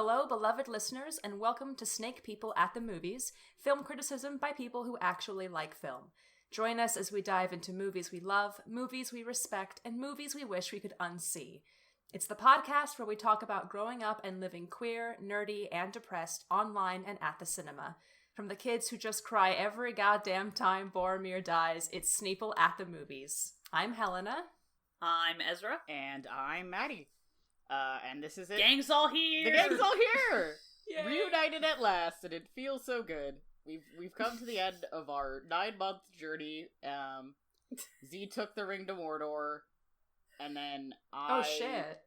hello, beloved listeners, and welcome to Snake People at the Movies, film criticism by people who actually like film. Join us as we dive into movies we love, movies we respect, and movies we wish we could unsee. It's the podcast where we talk about growing up and living queer, nerdy, and depressed online and at the cinema. From the kids who just cry every goddamn time Boromir dies, it's Sneople at the Movies. I'm Helena. I'm Ezra. And I'm Matty. And this is it. Gang's all here! The gang's all here! Yay. Reunited at last, and it feels so good. We've come to the end of our 9-month journey. Z took the ring to Mordor, and then Oh shit.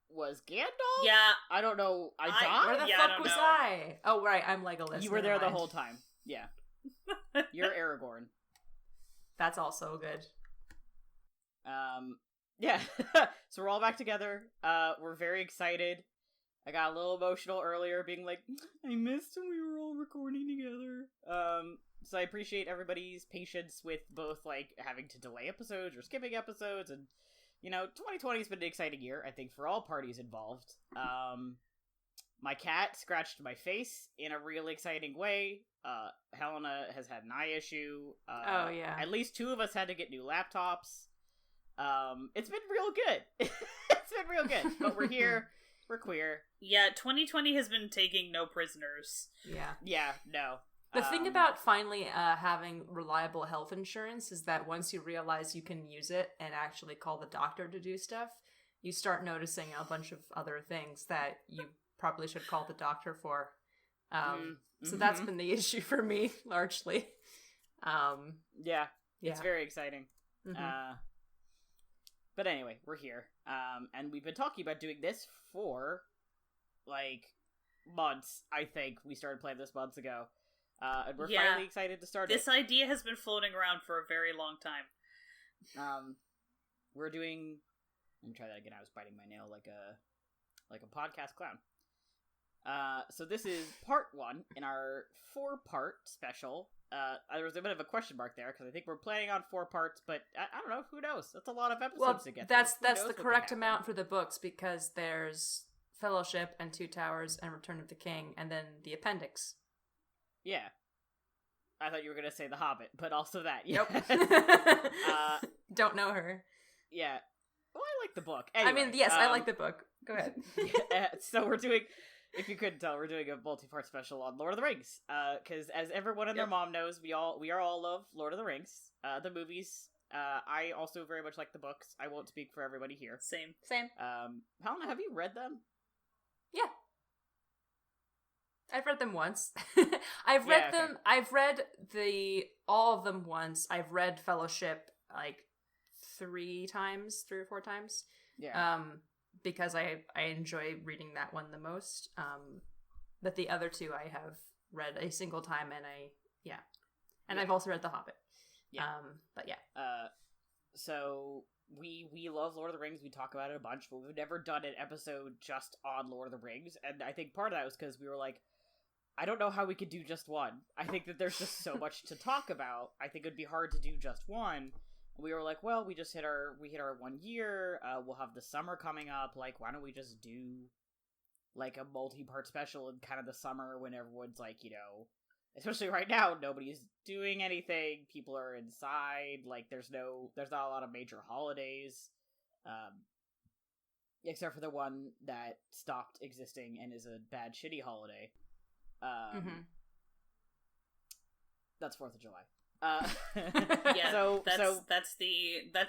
was Gandalf? Yeah. I don't know. I Where died? the Yeah, I fuck don't was know. I? Oh right, I'm Legolas. You were never there the mind. whole time. Yeah. You're Aragorn. That's also good. Yeah. So we're all back together. We're very excited. I got a little emotional earlier, being like, I missed when we were all recording together. So I appreciate everybody's patience with both, like, having to delay episodes or skipping episodes, and, 2020 has been an exciting year, I think, for all parties involved. My cat scratched my face in a really exciting way. Helena has had an eye issue. Oh, yeah. At least 2 of us had to get new laptops. It's been real good. It's been real good. But we're here. We're queer. Yeah, 2020 has been taking no prisoners. Yeah. Yeah, no. The thing about finally having reliable health insurance is that once you realize you can use it and actually call the doctor to do stuff, you start noticing a bunch of other things that you probably should call the doctor for. So that's been the issue for me, largely. Yeah, Yeah. it's very exciting. Mhm. But anyway, we're here. And we've been talking about doing this for, like, months, I think. We started playing this months ago. And we're Yeah. finally excited to start This idea has been floating around for a very long time. it. We're doing... Let me try that again. I was biting my nail like a podcast clown. So this is part 1 in our 4-part special. There was a bit of a question mark there, because I think we're planning on 4 parts, but I don't know, who knows? That's a lot of episodes Well, to get that's through. Who knows the what can correct happen? amount for the books, because there's Fellowship and Two Towers and Return of the King, and then the appendix. Yeah. I thought you were going to say The Hobbit, but also that. Yeah. Nope. Don't know her. Yeah. Well, I like the book. Anyway, I mean, yes, I like the book. Go ahead. So we're doing... If you couldn't tell, we're doing a multi-part special on Lord of the Rings. Because as everyone and their mom knows, we all love Lord of the Rings. The movies. I also very much like the books. I won't speak for everybody here. Same. Helena, have you read them? Yeah. I've read them once. I've read okay. them. I've read all of them once. I've read Fellowship like 3 or 4 times. Yeah. Because I enjoy reading that one the most. But the other 2 I have read a single time, and I've also read The Hobbit. Yeah. But yeah. So we love Lord of the Rings. We talk about it a bunch, but we've never done an episode just on Lord of the Rings. And I think part of that was because we were like, I don't know how we could do just one. I think that there's just so much to talk about. I think it'd be hard to do just one. We were like, well, we hit our 1 year. We'll have the summer coming up. Like, why don't we just do like a multi-part special in kind of the summer when everyone's like, especially right now, nobody's doing anything. People are inside. Like, there's not a lot of major holidays, except for the one that stopped existing and is a bad, shitty holiday. That's 4th of July. Yeah, that's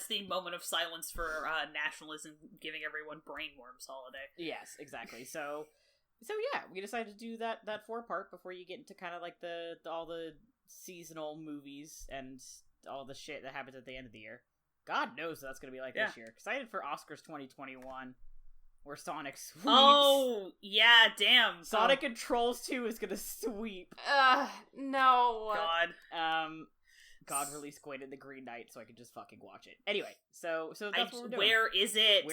the moment of silence for nationalism, giving everyone brainworms holiday. Yes, exactly. So yeah, we decided to do that 4-part before you get into kind of like all the seasonal movies and all the shit that happens at the end of the year. God knows what that's gonna be like this year. Excited for Oscars 2021, where Sonic sweeps. Oh yeah, damn. Sonic and Trolls 2 is gonna sweep. No. God release Gwen and the Green Knight so I can just fucking watch it. Anyway, so that's what we're doing. Where is it?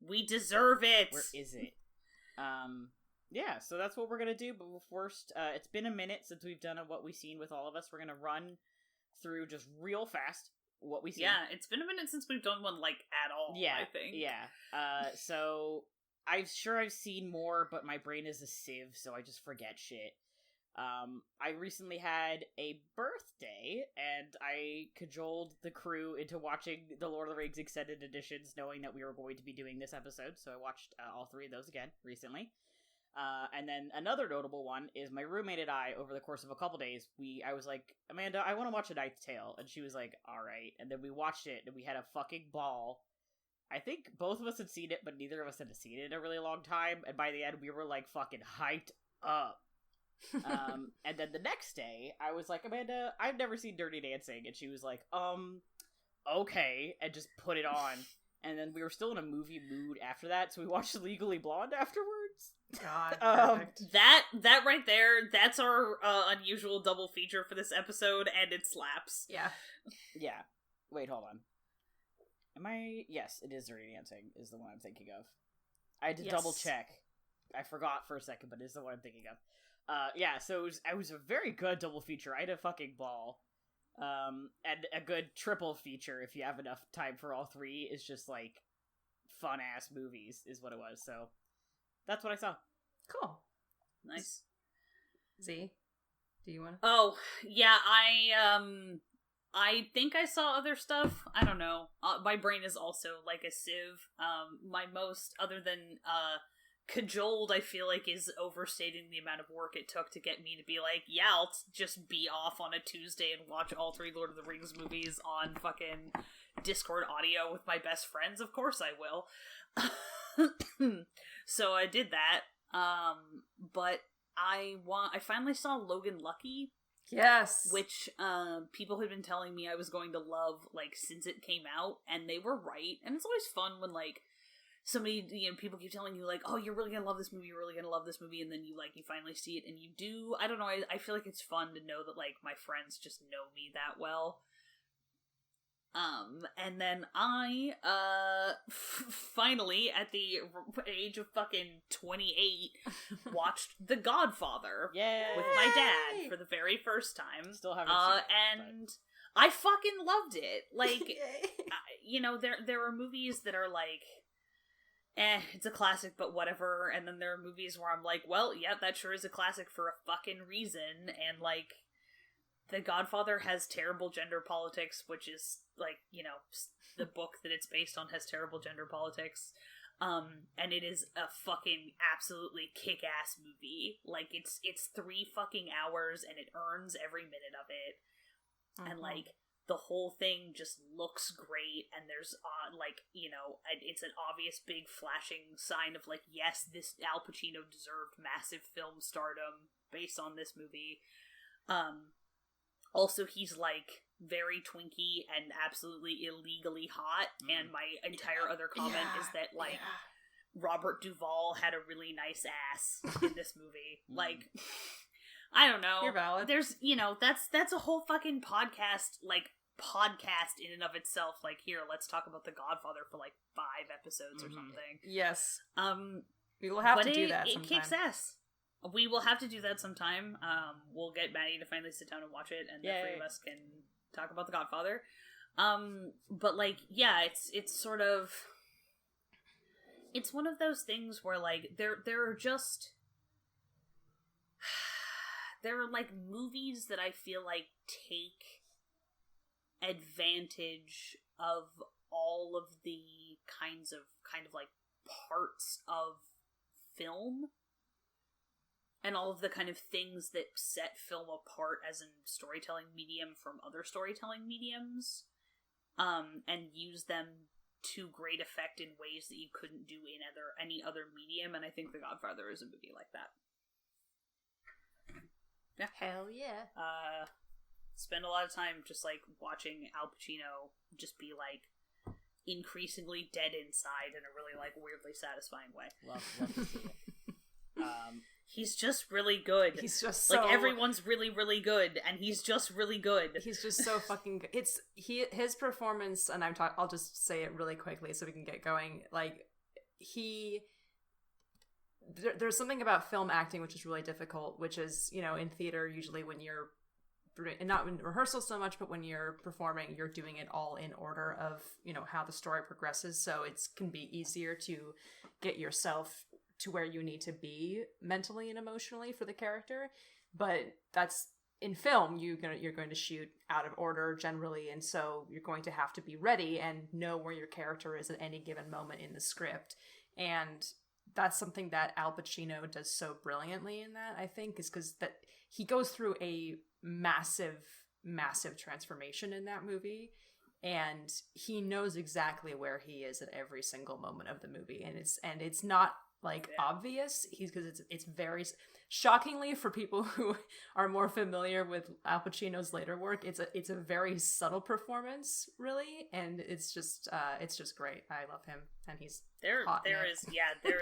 We deserve it. Where is it? Yeah, so that's what we're gonna do, but first, it's been a minute since we've done What We've Seen with all of us. We're gonna run through just real fast what we see. Yeah, it's been a minute since we've done one, like, at all, yeah, I think. Yeah. So I'm sure I've seen more, but my brain is a sieve, so I just forget shit. I recently had a birthday, and I cajoled the crew into watching the Lord of the Rings extended editions, knowing that we were going to be doing this episode, so I watched all 3 of those again recently. And then another notable one is my roommate and I, over the course of a couple days, I was like, Amanda, I want to watch A Knight's Tale, and she was like, alright, and then we watched it, and we had a fucking ball. I think both of us had seen it, but neither of us had seen it in a really long time, and by the end, we were, like, fucking hyped up. And then the next day, I was like, Amanda, I've never seen Dirty Dancing, and she was like, okay, and just put it on. And then we were still in a movie mood after that, so we watched Legally Blonde afterwards. God, perfect. That right there, that's our unusual double feature for this episode, and it slaps. Yeah. Yeah. Wait, hold on. Yes, it is Dirty Dancing, is the one I'm thinking of. I had to double check. I forgot for a second, but it's the one I'm thinking of. Yeah, so it was a very good double feature. I had a fucking ball. And a good triple feature, if you have enough time for all 3, is just, like, fun-ass movies, is what it was, so that's what I saw. Cool. Nice. Z, do you want to? Oh, yeah, I think I saw other stuff. I don't know. My brain is also like a sieve. My most, other than, cajoled, I feel like, is overstating the amount of work it took to get me to be like, yeah, I'll just be off on a Tuesday and watch all 3 Lord of the Rings movies on fucking Discord audio with my best friends. Of course I will. So I did that. But I finally saw Logan Lucky. Yes. Which, people had been telling me I was going to love, like, since it came out, and they were right. And it's always fun when, like, somebody, people keep telling you, like, oh, you're really gonna love this movie, and then you finally see it, and you do. I don't know, I feel like it's fun to know that, like, my friends just know me that well. And then I, finally, at the age of fucking 28, watched The Godfather. Yay! With my dad for the very first time. Still haven't seen it. And I fucking loved it. Like, there are movies that are like, it's a classic, but whatever. And then there are movies where I'm like, well, yeah, that sure is a classic for a fucking reason. And, like, The Godfather has terrible gender politics, which is, like, the book that it's based on has terrible gender politics. And it is a fucking absolutely kick-ass movie. Like, it's 3 fucking hours, and it earns every minute of it. Mm-hmm. And, like, the whole thing just looks great, and there's, it's an obvious big flashing sign of, like, yes, this Al Pacino deserved massive film stardom based on this movie. Also, he's, like, very twinky and absolutely illegally hot, and my entire other comment is that, like, Robert Duvall had a really nice ass in this movie. Like, I don't know. You're valid. There's, that's a whole fucking podcast in and of itself. Like, here, let's talk about The Godfather for, like, 5 episodes or something. Yes. We will have to do that sometime. It kicks ass. We will have to do that sometime. We'll get Matty to finally sit down and watch it, and the 3 of us can talk about The Godfather. But, like, yeah, it's sort of... It's one of those things where, like, there are just... There are, like, movies that I feel like take advantage of all of the kind of, like, parts of film, and all of the kind of things that set film apart as a storytelling medium from other storytelling mediums, and use them to great effect in ways that you couldn't do in any other medium, and I think The Godfather is a movie like that. Yeah. Hell yeah. Spend a lot of time just, like, watching Al Pacino just be, like, increasingly dead inside in a really, like, weirdly satisfying way. Love to see it. He's just really good. He's just so... Like, everyone's really, really good, and he's just really good. He's just so fucking good. His performance, and I'll just say it really quickly so we can get going. Like, there's something about film acting which is really difficult, which is, in theater, usually when you're and not in rehearsal so much, but when you're performing, you're doing it all in order of, how the story progresses. So it can be easier to get yourself to where you need to be mentally and emotionally for the character. But that's in film, you're going to shoot out of order generally, and so you're going to have to be ready and know where your character is at any given moment in the script. And that's something that Al Pacino does so brilliantly in that, I think, is because that he goes through a massive transformation in that movie, and he knows exactly where he is at every single moment of the movie, and it's not like obvious. Because it's very shockingly, for people who are more familiar with Al Pacino's later work, it's a very subtle performance, really, and it's just great. I love him, and he's hot there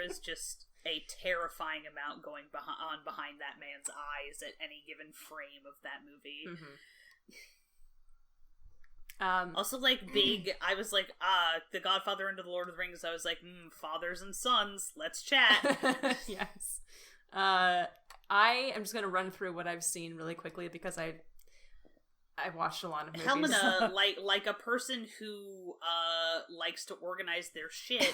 is just a terrifying amount going behind that man's eyes at any given frame of that movie. Mm-hmm. Also, I was like, The Godfather into The Lord of the Rings, I was like, fathers and sons, let's chat. Yes. I am just going to run through what I've seen really quickly, because I've watched a lot of movies. Helena, like a person who likes to organize their shit,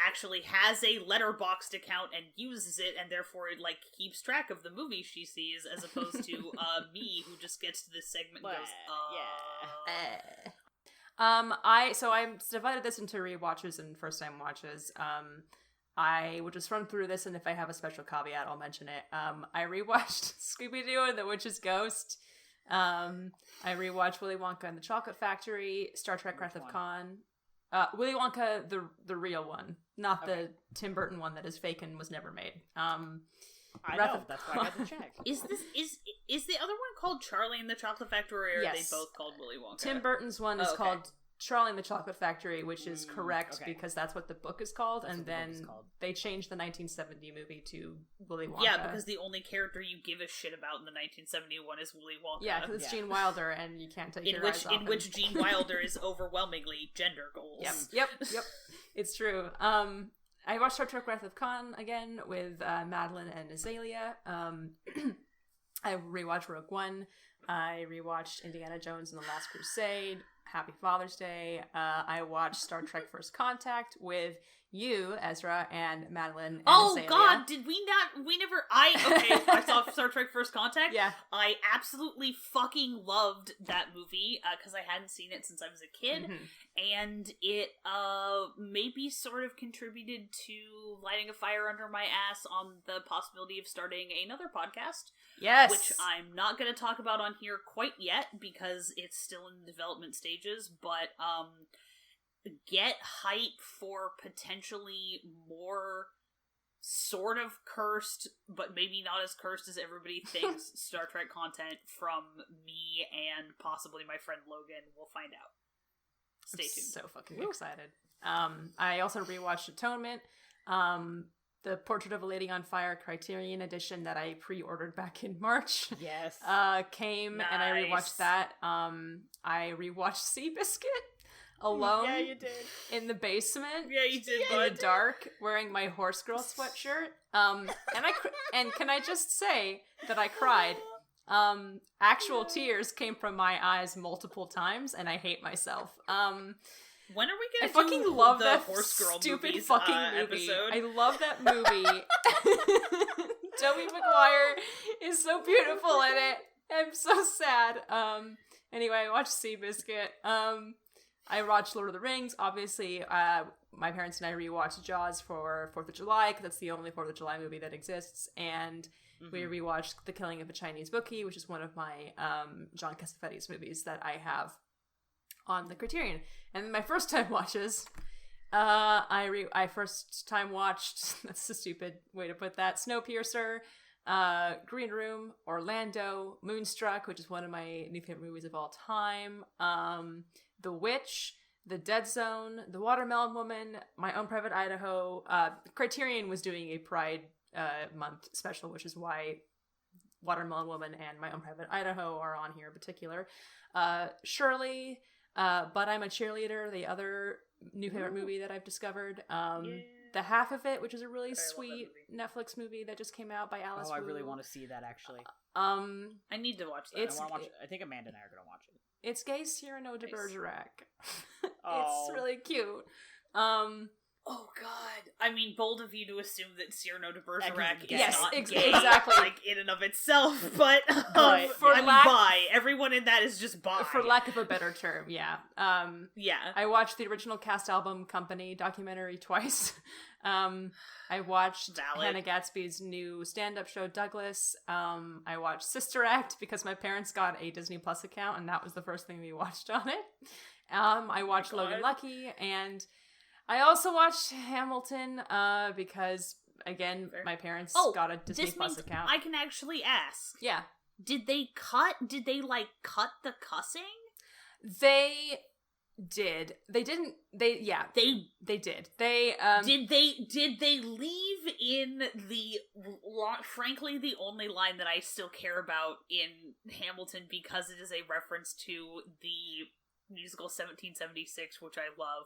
actually has a Letterboxd account and uses it, and therefore keeps track of the movie she sees, as opposed to me, who just gets to this segment and goes, I divided this into rewatches and first time watches. I will just run through this, and if I have a special caveat, I'll mention it. I rewatched Scooby-Doo and the Witch's Ghost. I rewatched Willy Wonka and the Chocolate Factory, Star Trek Wrath of Khan. Willy Wonka, the real one, not the Tim Burton one that is fake and was never made. I know, that's why I had to check. Is the other one called Charlie and the Chocolate Factory, or are they both called Willy Wonka? Tim Burton's one is called Charlie and the Chocolate Factory, which is correct because that's what the book is called, and then they changed the 1970 movie to Willy Wonka. Yeah, because the only character you give a shit about in the 1971 is Willy Wonka. Yeah, because it's Gene Wilder, and you can't take your eyes off him. In which Gene Wilder is overwhelmingly gender goals. Yep. It's true. I watched Star Trek Wrath of Khan again with Madeline and Azalea. I rewatched Rogue One. I rewatched Indiana Jones and the Last Crusade. Happy Father's Day. I watched Star Trek First Contact with you, Ezra, and Madeline and Azalea. God, I saw Star Trek First Contact. Yeah. I absolutely fucking loved that movie, because I hadn't seen it since I was a kid, and it maybe sort of contributed to lighting a fire under my ass on the possibility of starting another podcast. Yes. Which I'm not going to talk about on here quite yet, because it's still in development stages, but get hype for potentially more sort of cursed, but maybe not as cursed as everybody thinks, Star Trek content from me and possibly my friend Logan. We'll find out. Stay tuned. So fucking excited. I also rewatched Atonement, the Portrait of a Lady on Fire Criterion edition that I pre-ordered back in March. Yes. Came and I rewatched that. I rewatched Seabiscuit alone. Yeah, you did. In the basement. Yeah, you did. In the dark, wearing my Horse Girl sweatshirt. And can I just say that I cried. Actual tears came from my eyes multiple times, and I hate myself. When are we gonna fucking love the that Horse Girl stupid movies, fucking movie. episode? I love that movie. Tobey Maguire is so beautiful in it. I'm so sad. Anyway, I watched Seabiscuit. I watched Lord of the Rings. Obviously, my parents and I rewatched Jaws for 4th of July, because that's the only 4th of July movie that exists. And we rewatched The Killing of a Chinese Bookie, which is one of my John Cassavetes movies that I have on the Criterion. And my first time watches, I first time watched, that's a stupid way to put that, Snowpiercer, Green Room, Orlando, Moonstruck, which is one of my new favorite movies of all time, The Witch, The Dead Zone, The Watermelon Woman, My Own Private Idaho. Criterion was doing a Pride month special, which is why Watermelon Woman and My Own Private Idaho are on here in particular. Shirley, But I'm a Cheerleader, the other new favorite movie that I've discovered. The Half of It, which is a really sweet Netflix movie that just came out by Alice Wu. I really want to see that, actually. I need to watch that. I want to watch it. I think Amanda and I are going to watch it. It's gay Cyrano de Bergerac. Oh. It's really cute. Oh god. I mean, bold of you to assume that Cyrano de Bergerac is Yes, not gay, exactly. like, in and of itself, but for bi. Everyone in that is just bi. For lack of a better term, yeah. Yeah. I watched the original Cast Album Company documentary twice. I watched Hannah Gadsby's new stand-up show, Douglas. I watched Sister Act because my parents got a Disney Plus account, and that was the first thing we watched on it. I watched Logan Lucky, and I also watched Hamilton because, again, my parents got a Disney Plus account. I can actually ask. Yeah. Did they cut the cussing? They did. They didn't. They did. They Did they leave in the frankly the only line that I still care about in Hamilton because it is a reference to the musical 1776, which I love.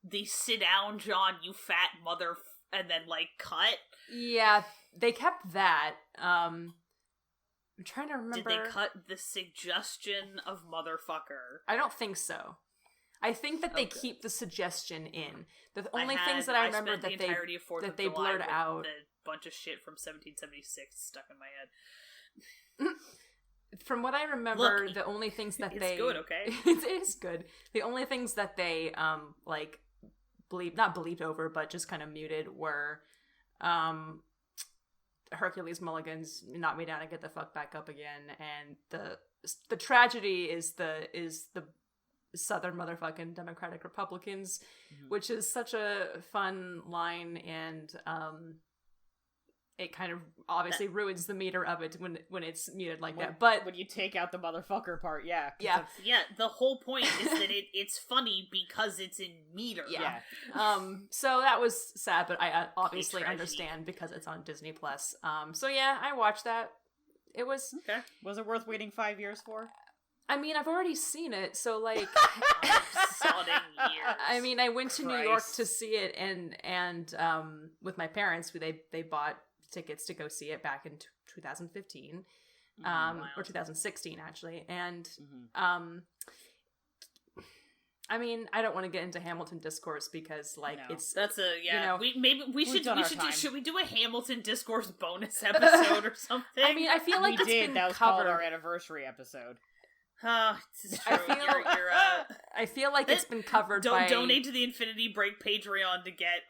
The sit down, John, you fat mother, and then cut. Yeah, they kept that. I'm trying to remember. Did they cut the suggestion of motherfucker? I don't think so. I think that they keep the suggestion in. The only things that I remember that they blurred out. A bunch of shit from 1776 stuck in my head. From what I remember, the only things that it's good, okay? It is good. The only things that they not bleeped over, but just kind of muted were Hercules Mulligan's "Knock Me Down and Get the Fuck Back Up Again," and the tragedy is the Southern motherfucking Democratic Republicans, which is such a fun line, and it kind of obviously ruins the meter of it when it's muted like that. But when you take out the motherfucker part, yeah. The whole point is that it's funny because it's in meter. Yeah. So that was sad, but I obviously understand because it's on Disney Plus. So yeah, I watched that. It was okay. Was it worth waiting 5 years for? I mean, I've already seen it, so years. I mean, I went to New York to see it, and with my parents, they bought tickets to go see it back in 2015, or 2016 actually, and I mean, I don't want to get into Hamilton discourse because should we do a Hamilton discourse bonus episode or something? I mean, I feel like that was covered. Called our anniversary episode. It's true. I feel like it's been covered. Donate to the Infinity Break Patreon to get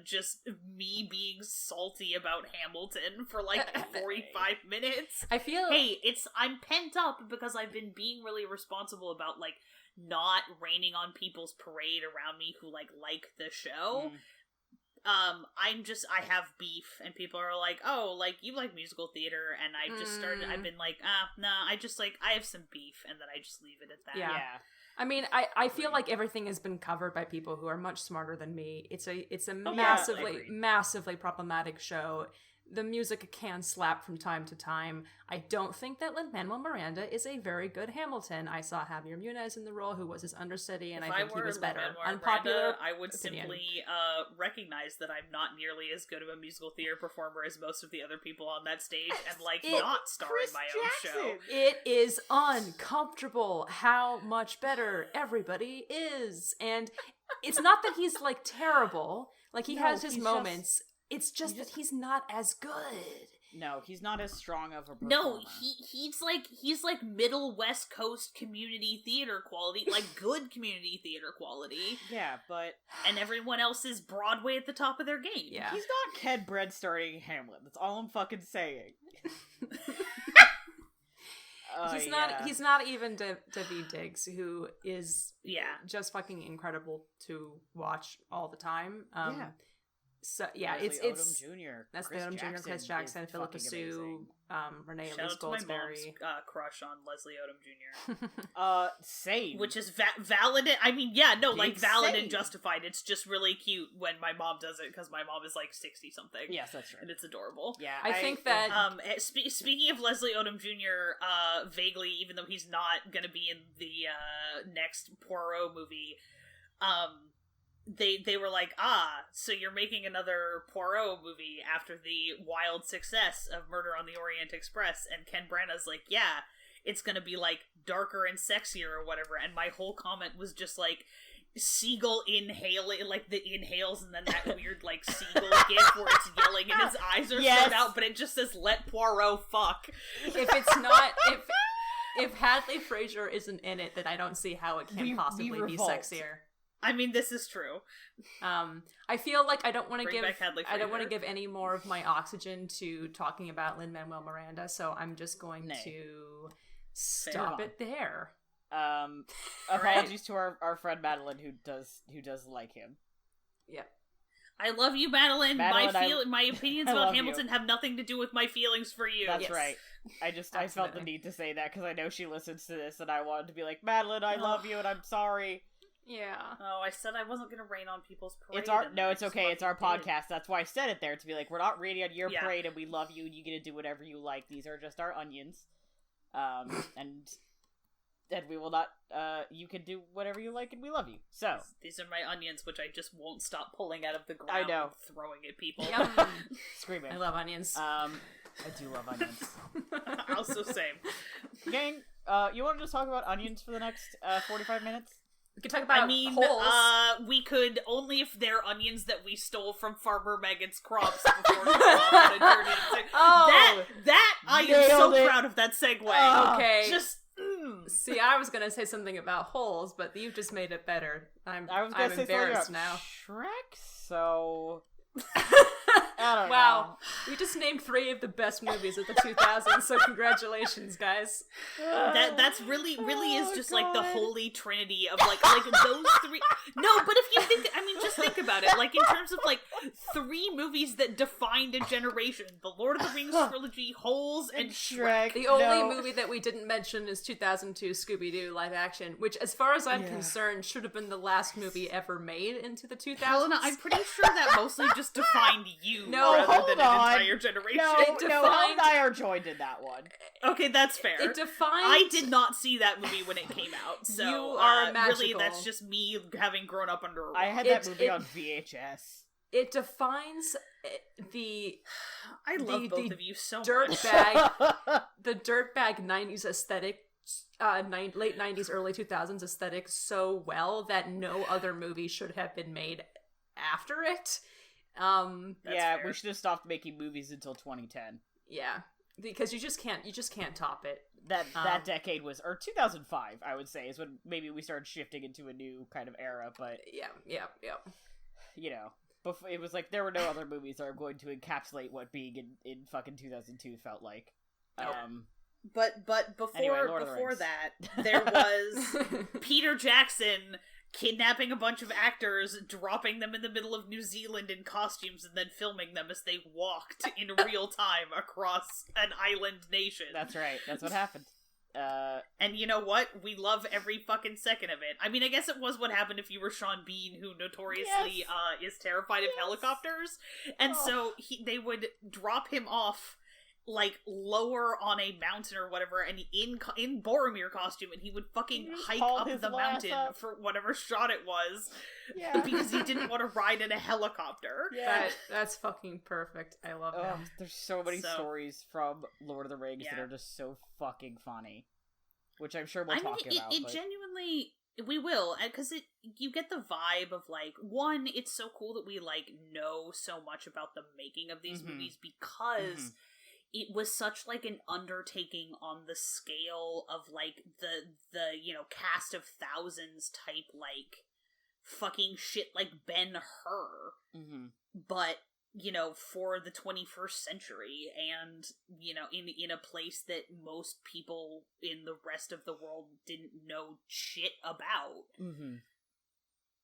just me being salty about Hamilton for 45 minutes. I feel I'm pent up because I've been being really responsible about not raining on people's parade around me who like the show. I have beef, and people are like, oh, you like musical theater, and I've been like, no, I have some beef, and then I just leave it at that. Yeah. I mean, I feel like everything has been covered by people who are much smarter than me. It's a massively problematic show. The music can slap from time to time. I don't think that Lin-Manuel Miranda is a very good Hamilton. I saw Javier Munez in the role, who was his understudy, and I think he was better. Unpopular Miranda, I would opinion. simply recognize that I'm not nearly as good of a musical theater performer as most of the other people on that stage, and not star in my own show. It is uncomfortable how much better everybody is, and it's not that he's terrible. He has his moments. It's just that he's not as good. No, he's not as strong of a performer. No, he's middle West Coast community theater quality, good community theater quality. Yeah, but and everyone else is Broadway at the top of their game. Yeah, he's not Ted Bread starting Hamlet. That's all I'm fucking saying. He's not even Daveed Diggs, who is just fucking incredible to watch all the time. So it's Odom Jr. That's the Odom Jr., Chris Jackson, Philippa Sue, Renee Elise Goldsberry. Shout out to my mom's crush on Leslie Odom Jr. Same. Which is valid. I mean, valid and justified. It's just really cute when my mom does it because my mom is 60 something. Yes, that's true, and it's adorable. Yeah, I think that. Speaking of Leslie Odom Jr., vaguely, even though he's not going to be in the next Poirot movie, they were like, so you're making another Poirot movie after the wild success of Murder on the Orient Express, and Ken Branagh's like, yeah, it's gonna be like darker and sexier or whatever, and my whole comment was just like, Siegel inhaling, like the inhales, and then that weird like Siegel gif where it's yelling and his eyes are shut out, but it just says "Let Poirot fuck." If it's not, if Hadley Fraser isn't in it, then I don't see how it can possibly be sexier. I mean, this is true. I feel like I don't want to give any more of my oxygen to talking about Lin-Manuel Miranda, so I'm just going to stop it there. Apologies to our friend Madeline who does like him. Yeah. I love you, Madeline. My opinions about Hamilton have nothing to do with my feelings for you. That's right. I felt the need to say that because I know she listens to this, and I wanted to be like, Madeline, I love you, and I'm sorry. Yeah. Oh, I said I wasn't going to rain on people's parade. It's okay. It's our podcast. That's why I said it there, to be like, we're not raining on your parade, and we love you, and you get to do whatever you like. These are just our onions. And we will not, you can do whatever you like, and we love you. So. These are my onions, which I just won't stop pulling out of the ground I know. and throwing at people. Screaming. I love onions. I do love onions. Also same. Gang, you want to just talk about onions for the next 45 minutes? We could talk about holes. We could only if they're onions that we stole from Farmer Megan's crops before we went off on a journey. I am so proud of that segue. Okay. Just... See, I was gonna say something about holes, but you've just made it better. I'm embarrassed now. Shrek, so I don't know. We just named 3 of the best movies of the 2000s, so congratulations, guys. That's really is just like the holy trinity of like those 3. No, but if you think, just think about it. Like in terms of like 3 movies that defined a generation: the Lord of the Rings trilogy, Holes, and Shrek. The only movie that we didn't mention is 2002 Scooby-Doo live action, which, as far as I'm concerned, should have been the last movie ever made into the 2000s. Helena, I'm pretty sure that mostly just defined you rather than an entire generation. Helena and I are joined in that one. Okay, that's fair. It defined... I did not see that movie when it came out, so you are magical. Really that's just me having grown up under a rock. I had that movie on VHS. It defines I love both of you so much. The dirtbag 90s aesthetic, late 90s, early 2000s aesthetic so well that no other movie should have been made after it. Fair. We should have stopped making movies until 2010. Yeah, because you just can't top it. That decade was, or 2005, I would say, is when maybe we started shifting into a new kind of era. But yeah. You know, before, it was like there were no other movies that are going to encapsulate what being in fucking 2002 felt like. But before that, there was Peter Jackson kidnapping a bunch of actors, dropping them in the middle of New Zealand in costumes, and then filming them as they walked in real time across an island nation. That's right. That's what happened. And you know what? We love every fucking second of it. I mean, I guess it was what happened if you were Sean Bean, who notoriously is terrified of helicopters. And so they would drop him off like lower on a mountain or whatever, and in Boromir costume, and he would fucking hike up the mountain for whatever shot it was, because he didn't want to ride in a helicopter. That's fucking perfect. I love that. There's so many stories from Lord of the Rings that are just so fucking funny, which I'm sure we'll talk about. It genuinely, we will, because you get the vibe of like, one, it's so cool that we like know so much about the making of these movies because it was such like an undertaking on the scale of like the cast of thousands type like fucking shit like Ben-Hur, but for the 21st century, and in a place that most people in the rest of the world didn't know shit about.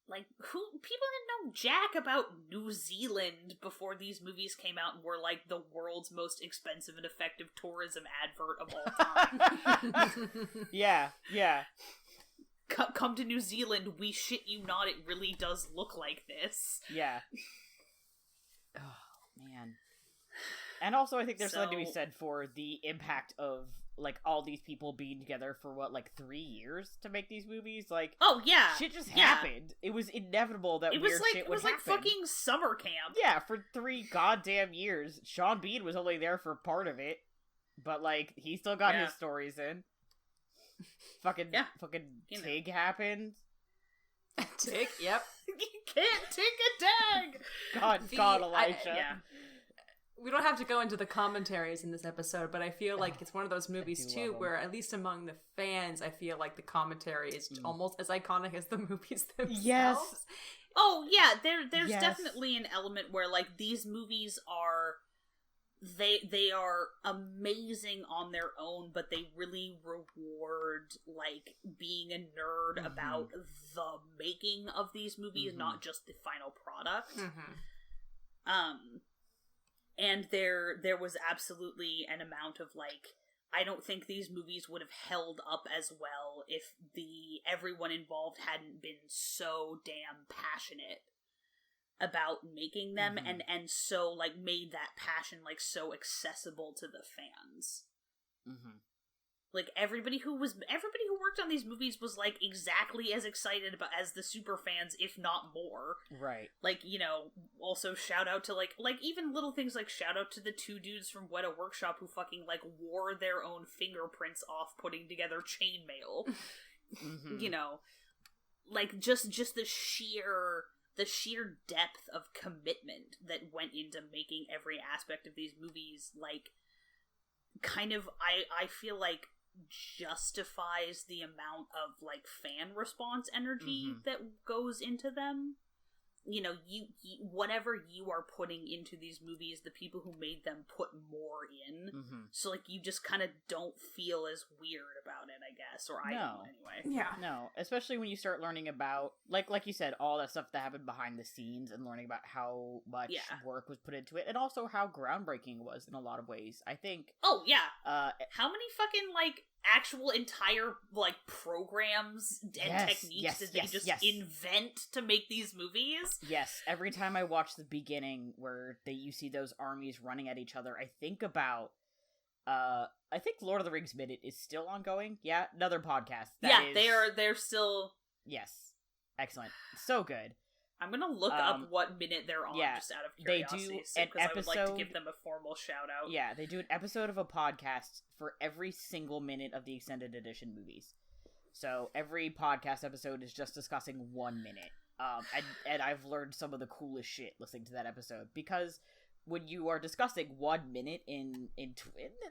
Like, people didn't know jack about New Zealand before these movies came out and were, like, the world's most expensive and effective tourism advert of all time. Yeah. Come to New Zealand, we shit you not, it really does look like this. Yeah. Oh, man. And also, I think there's something to be said for the impact of like all these people being together for what, like 3 years to make these movies. Like, oh yeah, shit just happened. It was inevitable that weird shit would happen. It was like fucking summer camp. Yeah, for 3 goddamn years. Sean Bean was only there for part of it, but like he still got his stories in. Fucking Tig happened. Tig, yep. You can't take a tag. God, Elijah. We don't have to go into the commentaries in this episode, but I feel like it's one of those movies too where, at least among the fans, I feel like the commentary is almost as iconic as the movies themselves. Yes. Oh yeah, there's definitely an element where like these movies are they are amazing on their own, but they really reward like being a nerd about the making of these movies, not just the final product. And there was absolutely an amount of like, I don't think these movies would have held up as well if everyone involved hadn't been so damn passionate about making them and so like made that passion like so accessible to the fans. Like everybody who worked on these movies was like exactly as excited about as the super fans, if not more. Right. Like, you know, also shout out to like even little things like shout out to the 2 dudes from Weta Workshop who fucking like wore their own fingerprints off putting together chainmail. You know, like just the sheer depth of commitment that went into making every aspect of these movies, like, kind of, I feel like justifies the amount of, like, fan response energy that goes into them. You know, you whatever you are putting into these movies, the people who made them put more in. So, like, you just kind of don't feel as weird about it, I guess. Or I don't, anyway. Yeah. No, especially when you start learning about, like you said, all that stuff that happened behind the scenes and learning about how much work was put into it, and also how groundbreaking it was in a lot of ways. I think... Oh, yeah. How many fucking, like, actual entire, like, programs and techniques did they just invent to make these movies? Yes, every time I watch the beginning where you see those armies running at each other, I think about, I think Lord of the Rings Minute is still ongoing. Yeah, another podcast. They're still... Yes. Excellent. So good. I'm gonna look up what minute they're on, just out of curiosity, they do an because I would like to episode... give them a formal shout-out. Yeah, they do an episode of a podcast for every single minute of the extended edition movies. So every podcast episode is just discussing 1 minute. And I've learned some of the coolest shit listening to that episode, because when you are discussing 1 minute in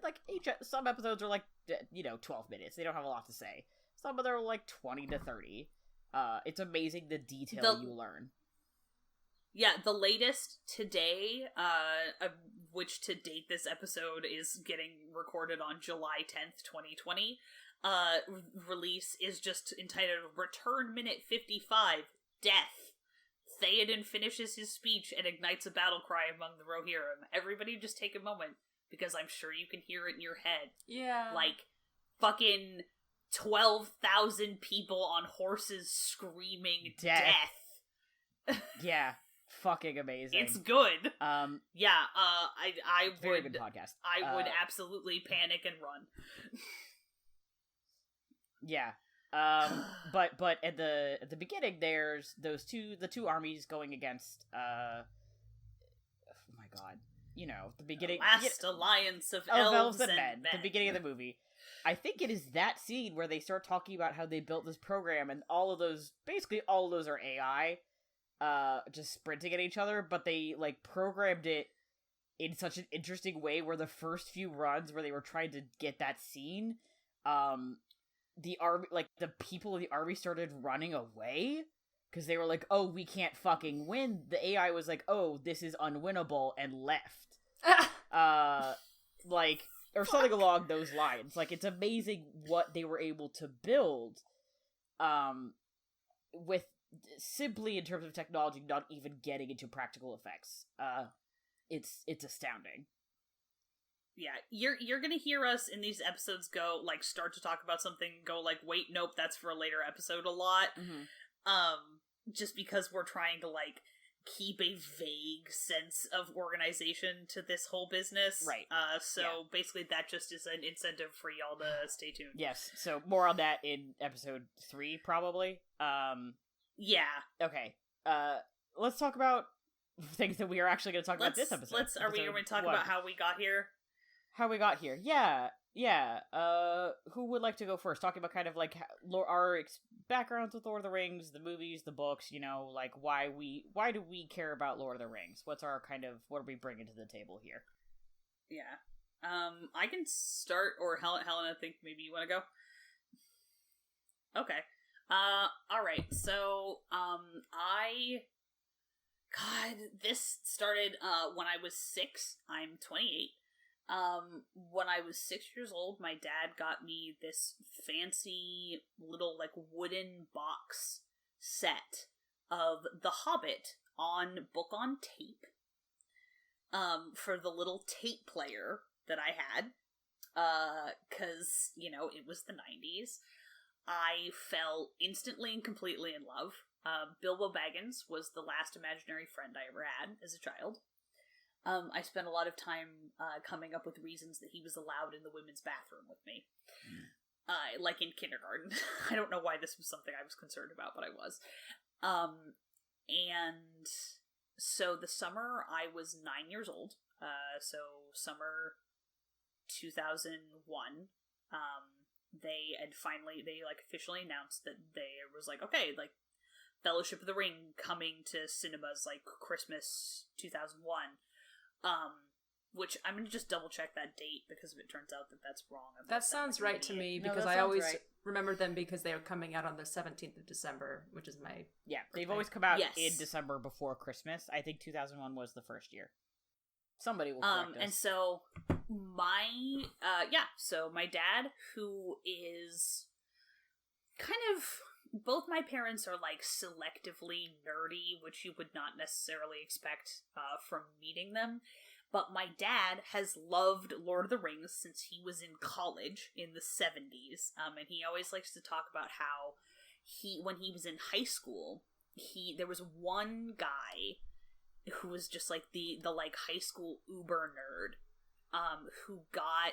like some episodes are like 12 minutes. They don't have a lot to say. Some of them are like 20 to 30. It's amazing the detail you learn. Yeah, the latest today, which to date this episode is getting recorded on July 10th, 2020, release is just entitled Return Minute 55, Death. Theoden finishes his speech and ignites a battle cry among the Rohirrim. Everybody just take a moment, because I'm sure you can hear it in your head. Yeah. Like, fucking 12,000 people on horses screaming death. Yeah. Fucking amazing. It's good. I very would good podcast. I would absolutely panic and run. Yeah. But at the beginning there's the two armies going against oh my god. You know, the beginning last alliance of elves and men. The beginning of the movie. I think it is that scene where they start talking about how they built this program, and basically all of those are AI. Just sprinting at each other, but they, like, programmed it in such an interesting way where the first few runs where they were trying to get that scene, the army, like, the people of the army started running away, because they were like, oh, we can't fucking win. The AI was like, oh, this is unwinnable, and left. Like, or something along those lines. Like, it's amazing what they were able to build, with simply in terms of technology, not even getting into practical effects. It's astounding. Yeah, you're gonna hear us in these episodes go, like, start to talk about something, go like, wait, nope, that's for a later episode a lot. Just because we're trying to, like, keep a vague sense of organization to this whole business. Right. Basically that just is an incentive for y'all to stay tuned. Yes, so more on that in episode 3, probably. Yeah. Okay. Let's talk about things that we are actually going to talk about this episode. Are we going to talk about how we got here? How we got here. Yeah. Who would like to go first? Talking about kind of like our backgrounds with Lord of the Rings, the movies, the books, like why do we care about Lord of the Rings? What are we bringing to the table here? Yeah. I can start, or Helena, think maybe you want to go? Okay. Alright, so, this started, when I was 6. I'm 28. When I was 6 years old, my dad got me this fancy little, like, wooden box set of The Hobbit on book on tape, for the little tape player that I had, 'cause, it was the 90s. I fell instantly and completely in love. Bilbo Baggins was the last imaginary friend I ever had as a child. I spent a lot of time coming up with reasons that he was allowed in the women's bathroom with me. Like in kindergarten. I don't know why this was something I was concerned about, but I was. And so the summer I was 9 years old, so summer 2001, they officially announced that there was okay, Fellowship of the Ring coming to cinemas Christmas 2001. Which I'm gonna just double check that date, because if it turns out that that's wrong, that sounds right to me, because I always remember them because they are coming out on the 17th of December, which is my they've always come out in December before Christmas. I think 2001 was the first year. Somebody will correct us. And so so my dad, who is kind of, both my parents are selectively nerdy, which you would not necessarily expect from meeting them. But my dad has loved Lord of the Rings since he was in college in the 70s. And he always likes to talk about how when he was in high school, there was one guy who was just the high school uber nerd, who got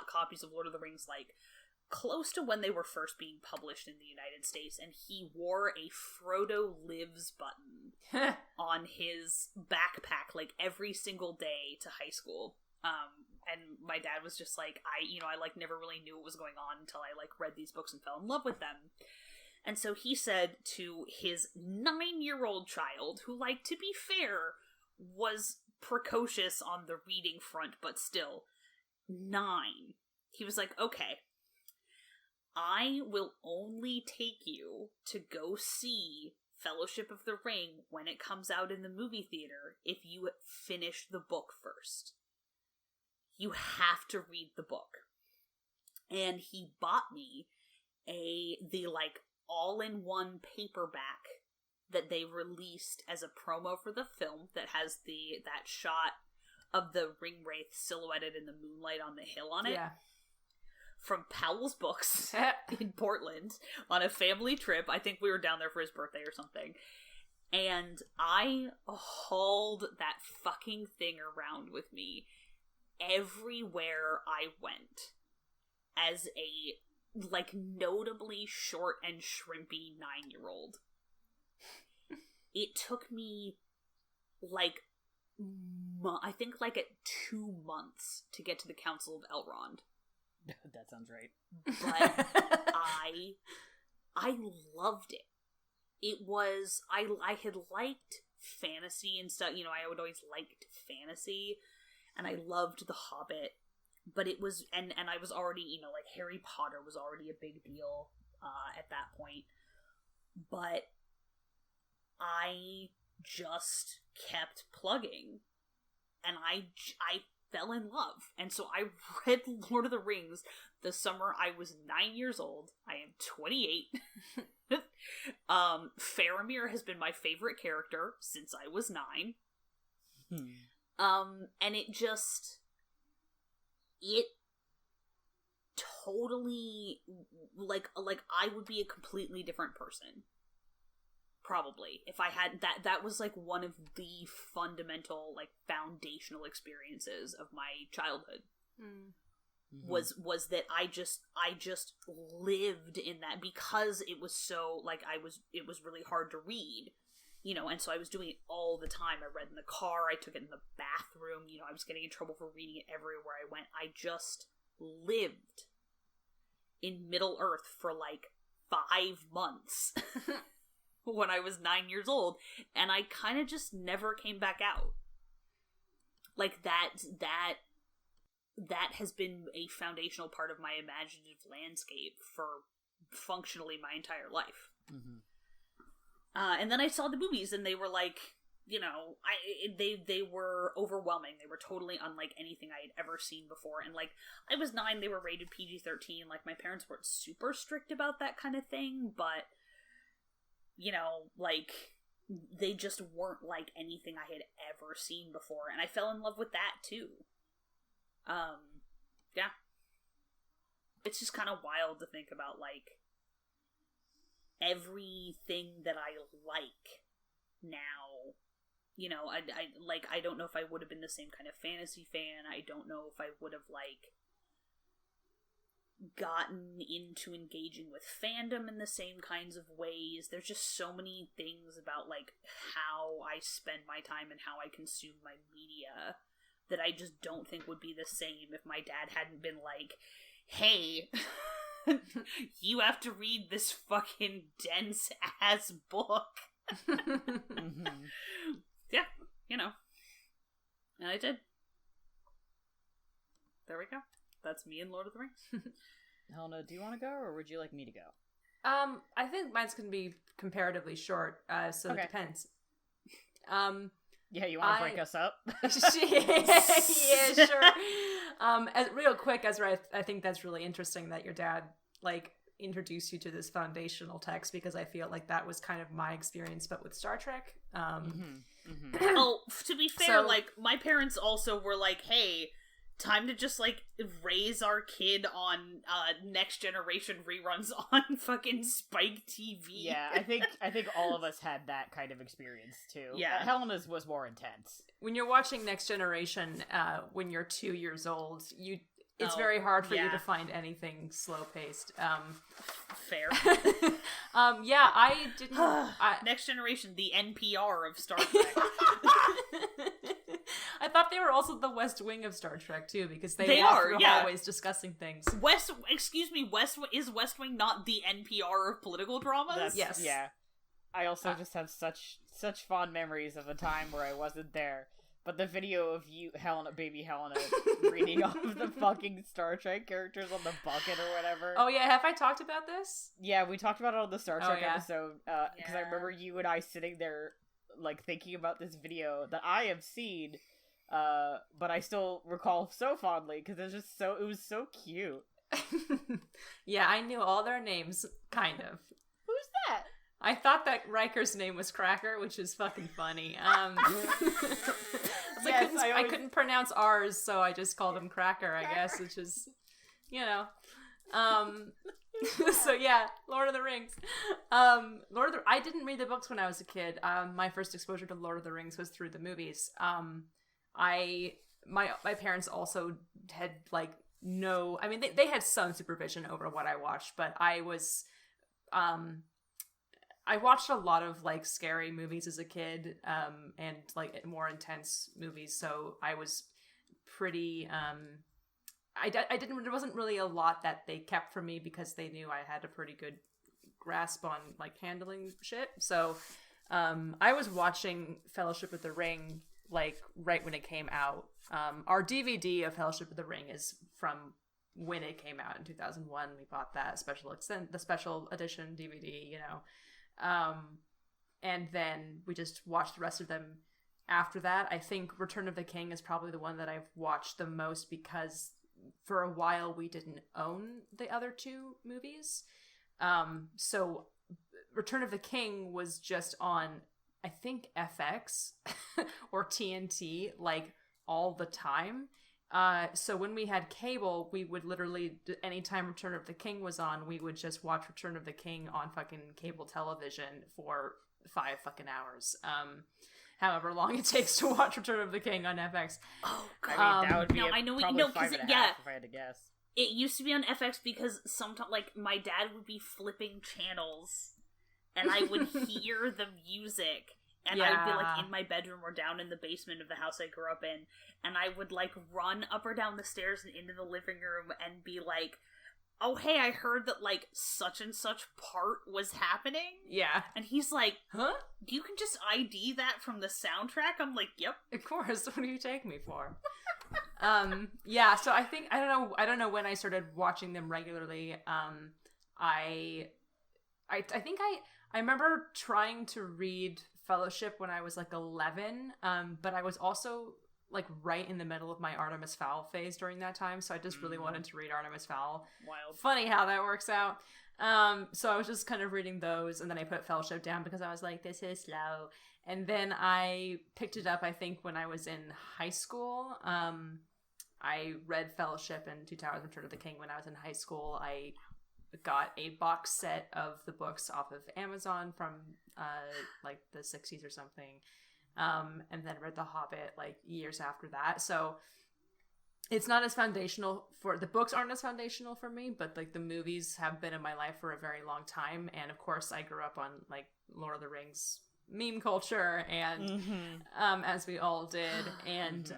copies of Lord of the Rings close to when they were first being published in the United States, and he wore a Frodo Lives button on his backpack every single day to high school. And my dad was just I never really knew what was going on until I read these books and fell in love with them. And so he said to his 9-year-old child, who, to be fair, was precocious on the reading front, but still 9. He was okay, I will only take you to go see Fellowship of the Ring when it comes out in the movie theater if you finish the book first. You have to read the book. And he bought me the all-in-one paperback that they released as a promo for the film that has that shot of the ring wraith silhouetted in the moonlight on the hill on it. Yeah. From Powell's Books in Portland on a family trip. I think we were down there for his birthday or something. And I hauled that fucking thing around with me everywhere I went as a, notably short and shrimpy 9-year-old. It took me, I think at 2 months to get to the Council of Elrond. That sounds right. But I loved it. It was, I had liked fantasy and stuff, I would always liked fantasy, and I loved The Hobbit, but it was, and I was already, Harry Potter was already a big deal at that point, but I just kept plugging, and I fell in love. And so I read Lord of the Rings the summer I was 9 years old. I am 28. Faramir has been my favorite character since I was 9. And it totally, I would be a completely different person Probably. If I had that was like one of the fundamental, like, foundational experiences of my childhood. Mm-hmm. Was that I just lived in that, because it was so, like, it was really hard to read, you know, and so I was doing it all the time. I read in the car, I took it in the bathroom, you know, I was getting in trouble for reading it everywhere I went. I just lived in Middle Earth for like 5 months when I was 9 years old, and I kind of just never came back out. Like, that has been a foundational part of my imaginative landscape for functionally my entire life. Mm-hmm. And then I saw the movies, and they were like, you know, they were overwhelming. They were totally unlike anything I had ever seen before. And, like, I was 9, they were rated PG-13. Like, my parents weren't super strict about that kind of thing, but, you know, like, they just weren't like anything I had ever seen before. And I fell in love with that, too. Yeah. It's just kind of wild to think about, like, everything that I like now. You know, I don't know if I would have been the same kind of fantasy fan. I don't know if I would have, like, gotten into engaging with fandom in the same kinds of ways. There's just so many things about, like, how I spend my time and how I consume my media that I just don't think would be the same if my dad hadn't been like, hey, you have to read this fucking dense-ass book. Mm-hmm. Yeah, you know. And I did. There we go. That's me and Lord of the Rings. Helena, do you want to go, or would you like me to go? I think mine's gonna be comparatively short, so Okay. it depends. Yeah, you want to break us up? Yeah, sure. Real quick, Ezra, I think that's really interesting that your dad, like, introduced you to this foundational text, because I feel like that was kind of my experience, but with Star Trek. Oh, to be fair, like, my parents also were like, hey, time to just, like, raise our kid on Next Generation reruns on fucking Spike TV. Yeah, I think all of us had that kind of experience too. Yeah. Helena's was more intense. When you're watching Next Generation, when you're 2 years old, it's very hard for you to find anything slow-paced. Fair. Yeah, I didn't... Next Generation, the NPR of Star Trek. I thought they were also the West Wing of Star Trek, too, because they are, through yeah. hallways discussing things. Is West Wing not the NPR of political dramas? Yes. Yeah. I also just have such fond memories of a time where I wasn't there. But the video of you, Helena, baby Helena, reading off the fucking Star Trek characters on the bucket or whatever. Oh yeah, have I talked about this? Yeah, we talked about it on the Star Trek episode, because I Yeah. remember you and I sitting there, like, thinking about this video that I have seen, but I still recall so fondly, because it was so cute. Yeah, I knew all their names, kind of. Who's that? I thought that Riker's name was Cracker, which is fucking funny. I couldn't pronounce R's, so I just called him Cracker, I guess, which is, you know. So yeah, Lord of the Rings. I didn't read the books when I was a kid. My first exposure to Lord of the Rings was through the movies. My parents also had, like, no, I mean, they had some supervision over what I watched, but I was, I watched a lot of, like, scary movies as a kid, and, like, more intense movies, so I was pretty, there wasn't really a lot that they kept from me, because they knew I had a pretty good grasp on, like, handling shit, so, I was watching Fellowship of the Ring, like, right when it came out. Our DVD of Fellowship of the Ring is from when it came out in 2001. We bought that the special edition DVD, you know. And then we just watched the rest of them after that. I think Return of the King is probably the one that I've watched the most, because for a while we didn't own the other two movies. So Return of the King was just on, I think, FX or TNT, like, all the time. So when we had cable, we would literally, anytime Return of the King was on, we would just watch Return of the King on fucking cable television for 5 fucking hours. However long it takes to watch Return of the King on FX. Oh, God. I mean, that would be probably 5.5 if I had to guess. It used to be on FX because sometimes, like, my dad would be flipping channels, and I would hear the music, and I would be, like, in my bedroom or down in the basement of the house I grew up in, and I would, like, run up or down the stairs and into the living room and be like, oh, hey, I heard that, like, such and such part was happening. Yeah. And he's like, huh? You can just ID that from the soundtrack? I'm like, yep. Of course, what do you take me for? Yeah, so I think, I don't know when I started watching them regularly. I think I remember trying to read Fellowship when I was like 11, but I was also like right in the middle of my Artemis Fowl phase during that time, so I just really wanted to read Artemis Fowl. Wild. Funny how that works out. So I was just kind of reading those, and then I put Fellowship down because I was like, this is slow. And then I picked it up, I think, when I was in high school. I read Fellowship and Two Towers and Return of the King when I was in high school. I got a box set of the books off of Amazon from like the 60s or something. And then read The Hobbit like years after that. So it's not as foundational the books aren't as foundational for me, but like the movies have been in my life for a very long time. And of course I grew up on like Lord of the Rings meme culture and as we all did. And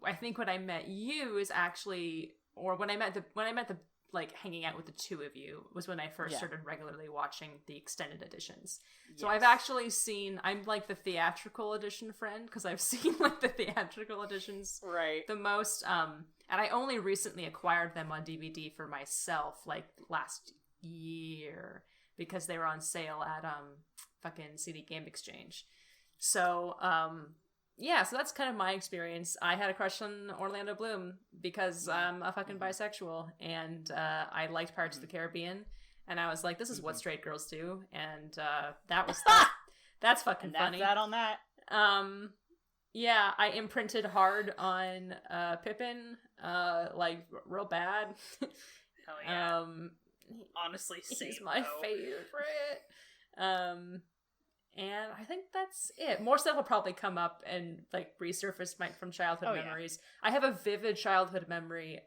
I think when I met you is actually, or when I met the like hanging out with the two of you was when I first started regularly watching the extended editions. So I've actually seen, I'm like the theatrical edition friend because I've seen like the theatrical editions the most. And I only recently acquired them on DVD for myself like last year because they were on sale at fucking CD Game Exchange. So yeah, so that's kind of my experience. I had a crush on Orlando Bloom because I'm a fucking bisexual, and I liked Pirates of the Caribbean, and I was like, this is what straight girls do, and that's fucking funny. That's that on that. Yeah, I imprinted hard on Pippin, like real bad. Hell yeah. Honestly, he's my favorite. And I think that's it. More stuff will probably come up and like resurface from childhood memories. I have a vivid childhood memory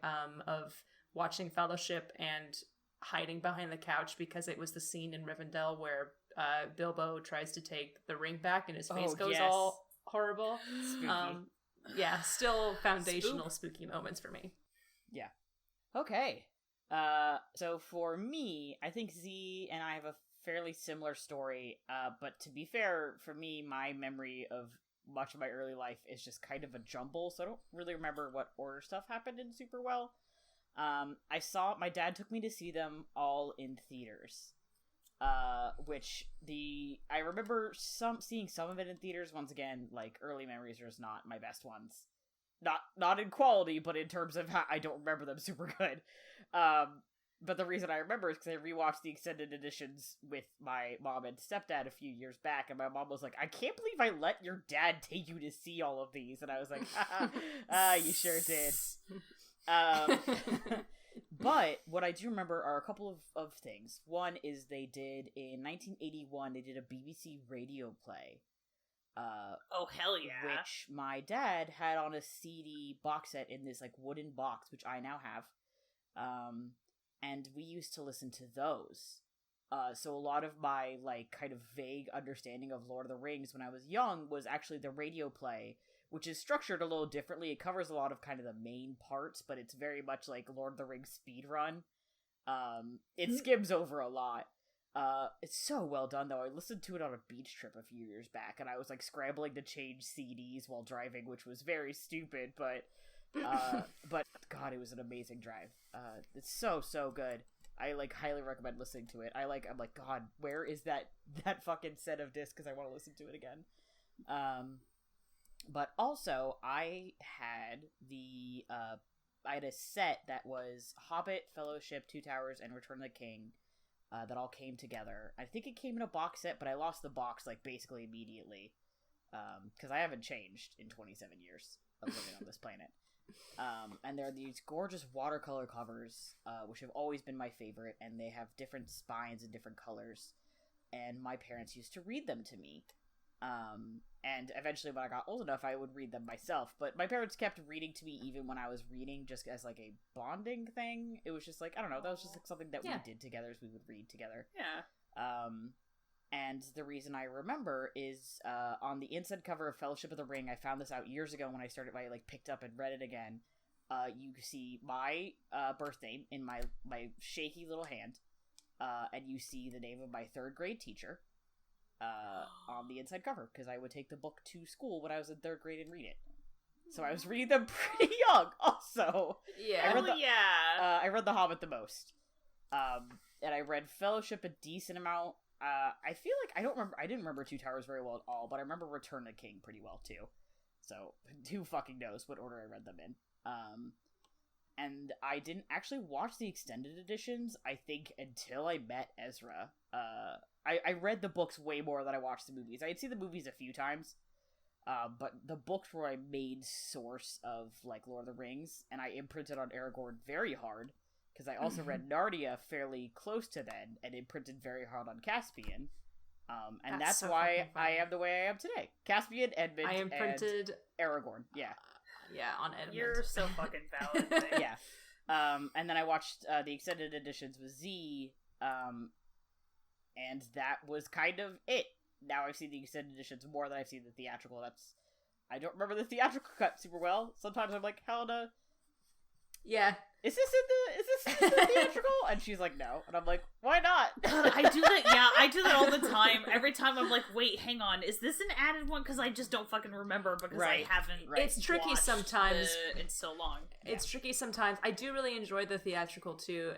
of watching Fellowship and hiding behind the couch because it was the scene in Rivendell where Bilbo tries to take the ring back and his face goes all horrible. Spooky. Yeah, still foundational spooky moments for me. Yeah. Okay. So for me, I think Z and I have a fairly similar story, but to be fair, for me, my memory of much of my early life is just kind of a jumble, so I don't really remember what order stuff happened in super well. My dad took me to see them all in theaters, which I remember seeing some of it in theaters. Once again, like, early memories are just not my best ones. Not in quality, but in terms of how I don't remember them super good. But the reason I remember is because I rewatched the extended editions with my mom and stepdad a few years back, and my mom was like, I can't believe I let your dad take you to see all of these. And I was like, you sure did. But what I do remember are a couple of things. One is they did, in 1981, they did a BBC radio play. Oh, hell yeah. Which my dad had on a CD box set in this, like, wooden box, which I now have. And we used to listen to those. So a lot of my, like, kind of vague understanding of Lord of the Rings when I was young was actually the radio play, which is structured a little differently. It covers a lot of kind of the main parts, but it's very much like Lord of the Rings speedrun. It skims over a lot. It's so well done, though. I listened to it on a beach trip a few years back, and I was, like, scrambling to change CDs while driving, which was very stupid, but God, it was an amazing drive. It's so good. I like highly recommend listening to it. I'm like, God, where is that fucking set of discs? Because I want to listen to it again. But also I had a set that was Hobbit, Fellowship, Two Towers, and Return of the King. That all came together. I think it came in a box set, but I lost the box like basically immediately. Because I haven't changed in 27 years of living on this planet. And there are these gorgeous watercolor covers, which have always been my favorite, and they have different spines and different colors. And my parents used to read them to me. And eventually when I got old enough, I would read them myself. But my parents kept reading to me even when I was reading, just as like a bonding thing. It was just like, I don't know, that was just like something that we did together, as we would read together. Yeah. And the reason I remember is on the inside cover of Fellowship of the Ring. I found this out years ago when I picked up and read it again. You see my birth name in my shaky little hand, and you see the name of my 3rd grade teacher on the inside cover, because I would take the book to school when I was in 3rd grade and read it. So I was reading them pretty young. Also, yeah, I read The Hobbit the most, and I read Fellowship a decent amount. I feel like I didn't remember Two Towers very well at all, but I remember Return of the King pretty well too. So who fucking knows what order I read them in. And I didn't actually watch the extended editions, I think, until I met Ezra. I read the books way more than I watched the movies. I had seen the movies a few times, but the books were my main source of, like, Lord of the Rings, and I imprinted on Aragorn very hard, because I also read Narnia fairly close to then, and imprinted very hard on Caspian. And that's so why I am the way I am today. Caspian, Edmund, I imprinted and Aragorn. Yeah. Yeah, on Edmund. You're so fucking valid. Yeah. And then I watched the extended editions with Z, and that was kind of it. Now I've seen the extended editions more than I've seen the theatrical. I don't remember the theatrical cut super well. Sometimes I'm like, Helena, yeah, is this in the theatrical? And she's like, no. And I'm like, why not? I do that. Yeah, I do that all the time. Every time I'm like, wait, hang on, is this an added one? Because I just don't fucking remember, because I haven't. Right. It's tricky sometimes. It's so long. It's tricky sometimes. I do really enjoy the theatrical too,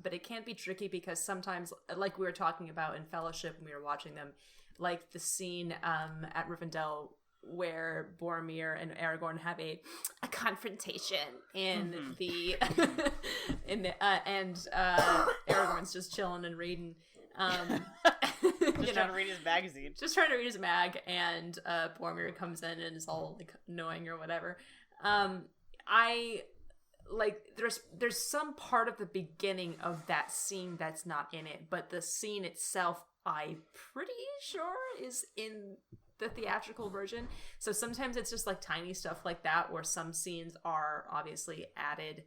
but it can be tricky because sometimes, like we were talking about in Fellowship when we were watching them, like the scene at Rivendell where Boromir and Aragorn have a confrontation in the and Aragorn's just chilling and reading, just trying to read his magazine, and Boromir comes in and is all like annoying or whatever. I like there's some part of the beginning of that scene that's not in it, but the scene itself I'm pretty sure is in the theatrical version. So sometimes it's just like tiny stuff like that where some scenes are obviously added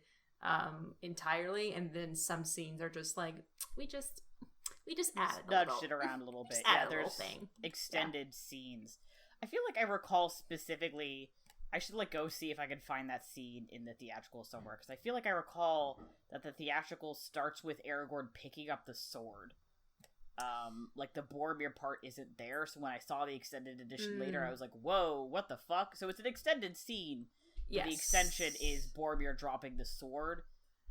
entirely, and then some scenes are just like we just added nudged it around a little bit. Yeah, there's extended scenes. I feel like I recall specifically. I should like go see if I can find that scene in the theatrical somewhere, because I feel like I recall that the theatrical starts with Aragorn picking up the sword. Like the Boromir part isn't there, so when I saw the extended edition later, I was like, whoa, what the fuck? So it's an extended scene. Yes. The extension is Boromir dropping the sword.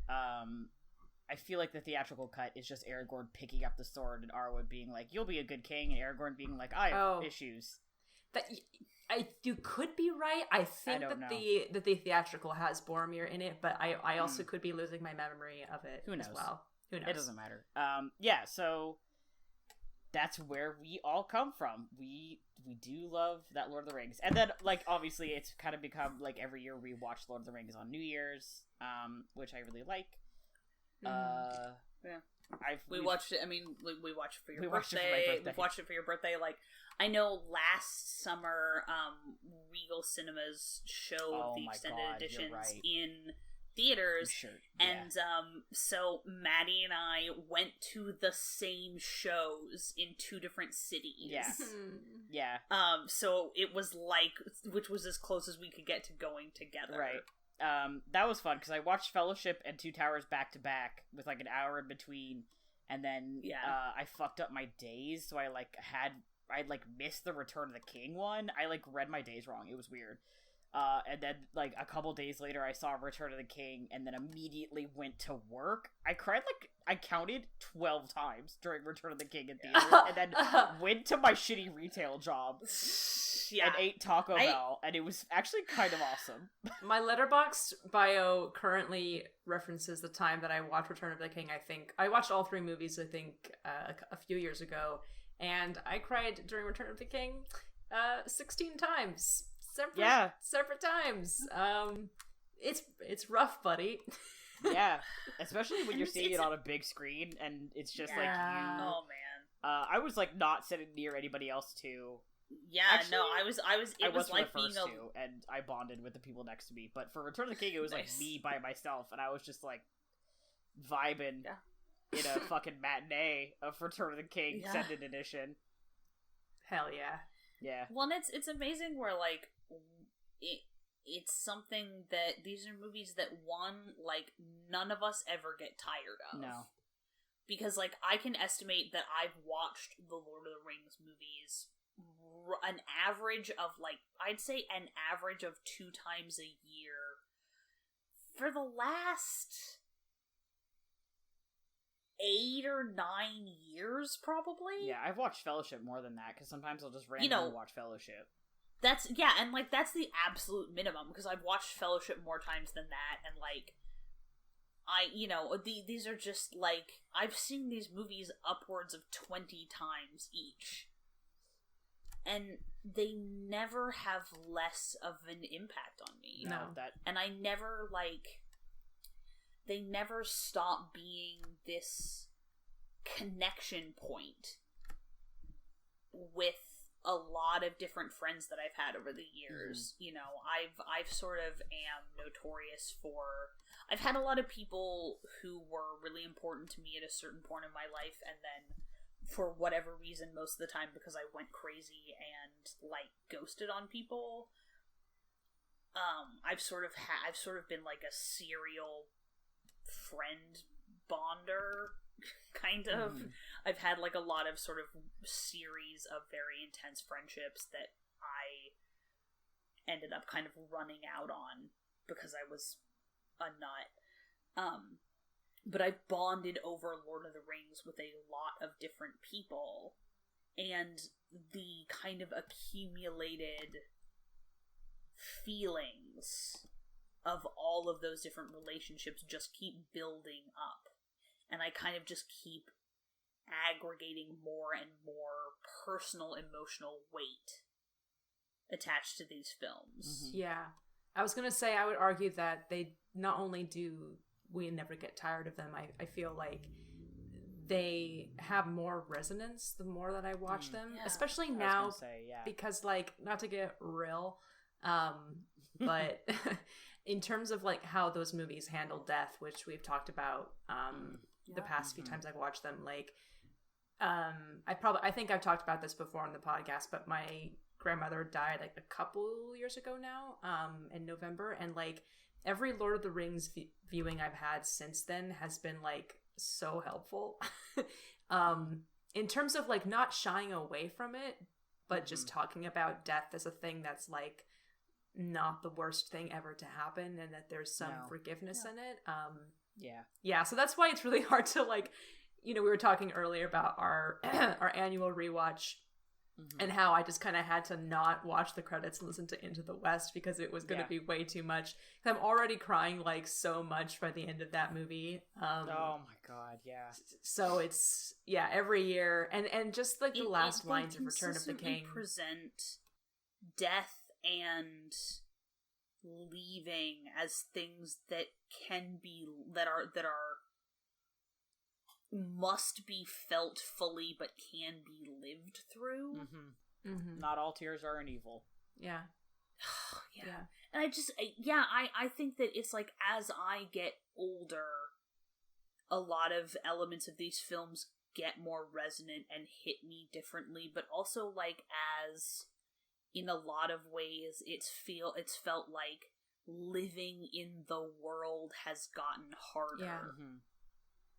I feel like the theatrical cut is just Aragorn picking up the sword and Arwen being like, you'll be a good king, and Aragorn being like, I have issues. You could be right. I think that the theatrical has Boromir in it, but I also could be losing my memory of it. Who knows? As well. Who knows? It doesn't matter. Yeah, so that's where we all come from. We do love that Lord of the Rings. And then, like, obviously it's kind of become, like, every year we watch Lord of the Rings on New Year's, which I really like. Yeah. We watched it, I mean, we watched it for your birthday. We watched it for your birthday. Like, I know last summer, Regal Cinemas showed the extended editions in theaters, and so Matty and I went to the same shows in 2 different cities. Yeah. So it was like, which was as close as we could get to going together. Right. That was fun because I watched Fellowship and Two Towers back to back with like an hour in between, and then I fucked up my days, so I missed the Return of the King one. I like read my days wrong. It was weird. And then, like, a couple days later, I saw Return of the King, and then immediately went to work. I cried, like, I counted 12 times during Return of the King in theater, and then went to my shitty retail job and ate Taco Bell, and it was actually kind of awesome. My Letterboxd bio currently references the time that I watched Return of the King, I think. I watched all 3 movies, I think, a few years ago, and I cried during Return of the King 16 times. Separate times. it's rough, buddy. Yeah, especially when And you're seeing it on a big screen, and it's just like you. Oh man. I was like not sitting near anybody else too. Yeah, Actually, no, I was. It was for like the being first two, and I bonded with the people next to me. But for Return of the King, it was Nice. like me by myself, and I was just like vibing Yeah. in a fucking matinee of Return of the King Extended Edition. Hell yeah. Yeah. Well, and it's amazing where like it's something that these are movies that like none of us ever get tired of. No. Because like I can estimate that I've watched the Lord of the Rings movies an average of like I'd say an average of 2 times a year for the last 8 or 9 years, probably. Yeah, I've watched Fellowship more than that, because sometimes I'll just randomly watch Fellowship. That's and like that's the absolute minimum, because I've watched Fellowship more times than that, and like these are just like I've seen these movies upwards of 20 times each, and they never have less of an impact on me. No. And I never they never stop being this connection point with a lot of different friends that I've had over the years. Mm-hmm. You know, I've sort of am notorious for I've had a lot of people who were really important to me at a certain point in my life, and then for whatever reason, most of the time because I went crazy and like ghosted on people, I've sort of been like a serial friend bonder kind of. I've had like a lot of sort of series of very intense friendships that I ended up kind of running out on because I was a nut. But I bonded over Lord of the Rings with a lot of different people, and the kind of accumulated feelings of all of those different relationships just keep building up, and I kind of just keep aggregating more and more personal emotional weight attached to these films. Yeah. I was gonna say, I would argue that they not only do we never get tired of them, I feel like they have more resonance the more that I watch them, especially now, because like, not to get real, but in terms of like how those movies handle death, which we've talked about the past few times I've watched them, like I think I've talked about this before on the podcast, but my grandmother died like a couple years ago now, in November, and like every Lord of the Rings viewing I've had since then has been like so helpful. In terms of like not shying away from it, but just talking about death as a thing that's like not the worst thing ever to happen, and that there's some forgiveness in it. Yeah, so that's why it's really hard to like, you know, we were talking earlier about our our annual rewatch, and how I just kind of had to not watch the credits and listen to Into the West because it was going to be way too much. I'm already crying like so much by the end of that movie. Oh my god, yeah. So it's every year, and just like the last lines of Return of the King present death and leaving as things that can be that are must be felt fully but can be lived through. Not all tears are an evil. Yeah. And I think that it's like, as I get older, a lot of elements of these films get more resonant and hit me differently, but also like, as in a lot of ways it's felt like living in the world has gotten harder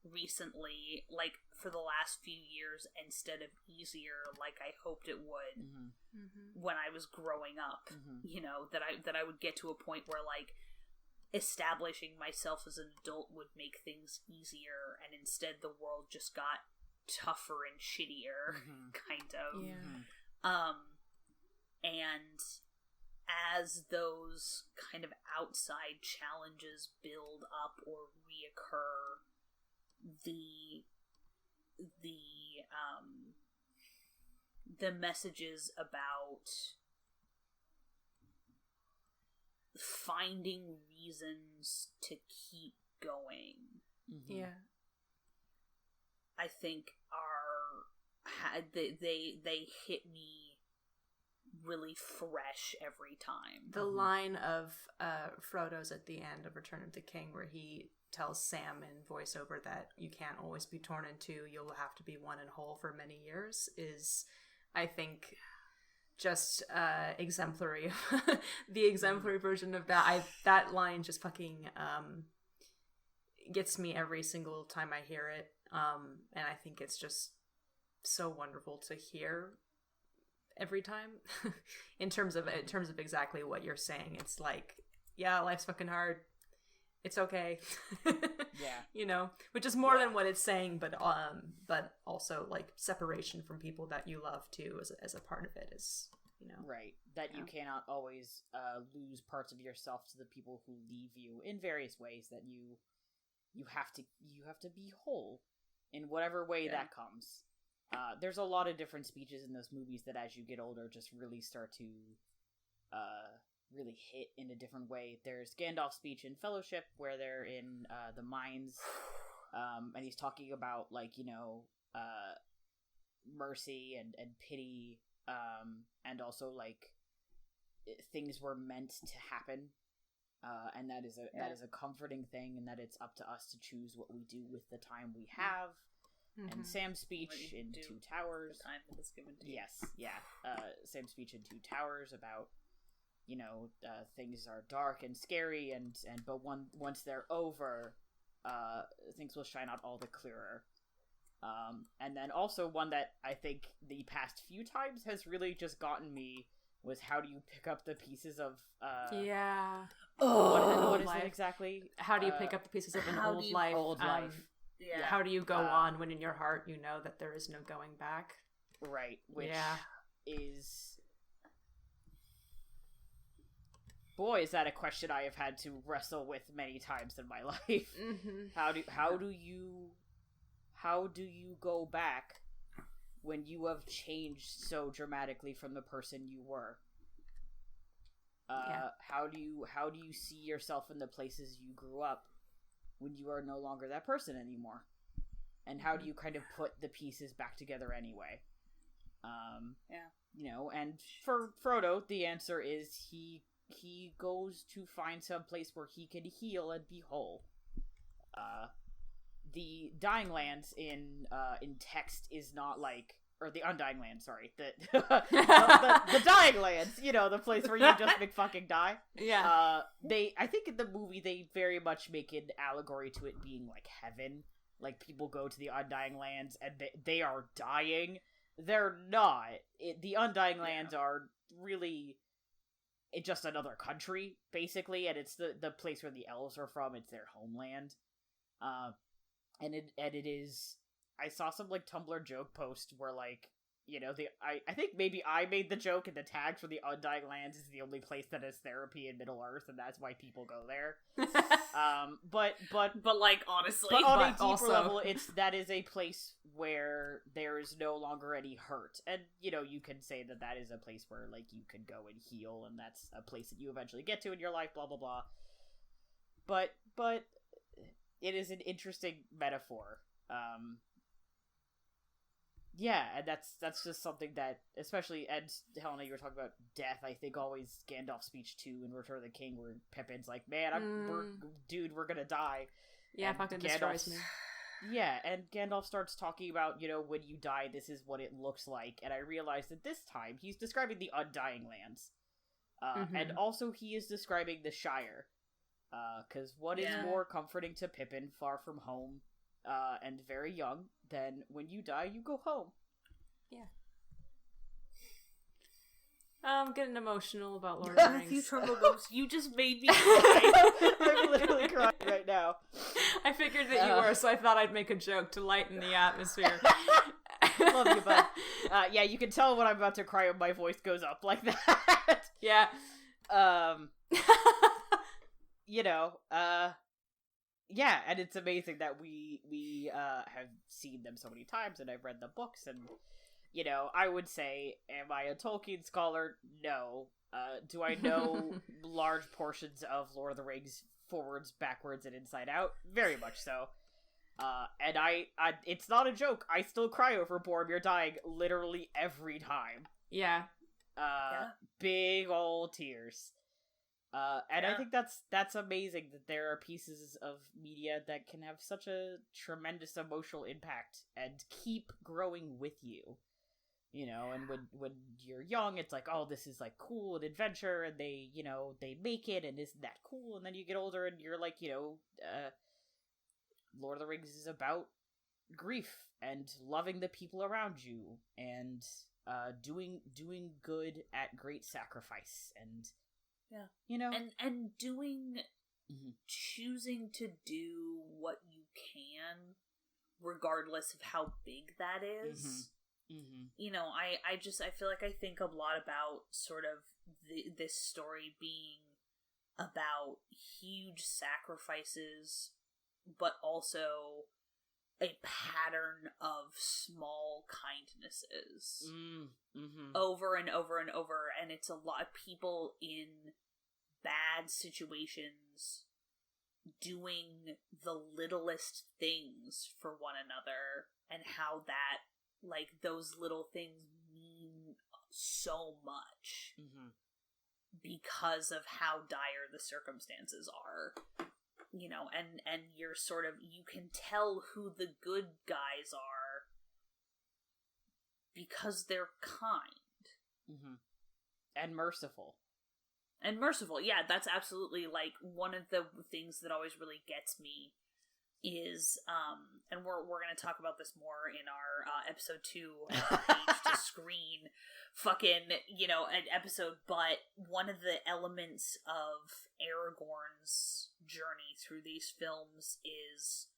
recently, like for the last few years, instead of easier like I hoped it would when I was growing up. You know, that I would get to a point where like establishing myself as an adult would make things easier, and instead the world just got tougher and shittier, kind of. And as those kind of outside challenges build up or reoccur, the messages about finding reasons to keep going. Mm-hmm. Yeah. I think they hit me really fresh every time. The line of Frodo's at the end of Return of the King, where he tells Sam in voiceover that you can't always be torn in two, you'll have to be one and whole for many years, is, I think, just exemplary. The exemplary version of that. That line just fucking gets me every single time I hear it. And I think it's just so wonderful to hear every time. in terms of exactly what you're saying. It's like, yeah, life's fucking hard. It's okay. Yeah. You know, which is more than what it's saying, but also like separation from people that you love too as a part of it is, you know. Right. That you cannot always lose parts of yourself to the people who leave you in various ways, that you have to be whole in whatever way that comes. There's a lot of different speeches in those movies that as you get older just really start to really hit in a different way. There's Gandalf's speech in Fellowship where they're in the mines, and he's talking about, like, you know, mercy and pity, and also like things were meant to happen, and that is a comforting thing, and that it's up to us to choose what we do with the time we have. And Sam's speech in Two Towers. The time that is given to you. Yes, yeah. Sam's speech in Two Towers about, you know, things are dark and scary, but once they're over, things will shine out all the clearer. And then also one that I think the past few times has really just gotten me was how do you pick up the pieces of what is it exactly? How do you pick up the pieces of an old life? Old life. Yeah. How do you go on when in your heart you know that there is no going back? Right, which is... Boy, is that a question I have had to wrestle with many times in my life. How do you go back when you have changed so dramatically from the person you were? How do you see yourself in the places you grew up when you are no longer that person anymore? And how do you kind of put the pieces back together anyway? You know, and for Frodo, the answer is he goes to find some place where he can heal and be whole. The Dying Lands in text is not like, or the Undying Lands, sorry, the Dying Lands, you know, the place where you just fucking die. Yeah. I think in the movie they very much make an allegory to it being like heaven. Like, people go to the Undying Lands and they are dying. They're not. The Undying Lands are really just another country, basically, and it's the place where the elves are from. It's their homeland. And it is... I saw some, like, Tumblr joke post where, like, you know, I think maybe I made the joke in the tags for the Undying Lands is the only place that has therapy in Middle-earth, and that's why people go there. But like, honestly, but on a deeper also... level, that is a place where there is no longer any hurt, and, you know, you can say that is a place where, like, you can go and heal, and that's a place that you eventually get to in your life, blah blah blah. But it is an interesting metaphor. Yeah, and that's just something that, especially, and Helena, you were talking about death, I think always Gandalf's speech too in Return of the King, where Pippin's like, man, we're gonna die. Yeah, fucking destroys me. Yeah, and Gandalf starts talking about, you know, when you die, this is what it looks like, and I realized that this time he's describing the Undying Lands. And also he is describing the Shire. Because what is more comforting to Pippin, far from home, and very young, than when you die, you go home. Yeah. I'm getting emotional about Lord of the Rings. You just made me cry. I'm literally crying right now. I figured that you were, so I thought I'd make a joke to lighten the atmosphere. Love you, bud. Yeah, you can tell when I'm about to cry when my voice goes up like that. Yeah. You know, yeah, and it's amazing that we have seen them so many times, and I've read the books, and, you know, I would say, am I a Tolkien scholar? No. Do I know large portions of Lord of the Rings forwards, backwards, and inside out? Very much so. And I it's not a joke. I still cry over Boromir dying literally every time. Yeah. Big old tears. And I think that's amazing that there are pieces of media that can have such a tremendous emotional impact and keep growing with you. You know, and when you're young, it's like, oh, this is like cool and adventure, and they make it, and isn't that cool? And then you get older, and you're like, Lord of the Rings is about grief and loving the people around you, and doing good at great sacrifice, and and doing choosing to do what you can, regardless of how big that is. You know, I feel like I think a lot about sort of this story being about huge sacrifices, but also a pattern of small kindnesses over and over and over, and it's a lot of people in bad situations doing the littlest things for one another, and how that, like, those little things mean so much because of how dire the circumstances are. You know, and you're sort of, you can tell who the good guys are because they're kind. And merciful. And merciful, yeah, that's absolutely, like, one of the things that always really gets me is, and we're going to talk about this more in our episode 2 Page to Screen fucking, an episode, but one of the elements of Aragorn's journey through these films is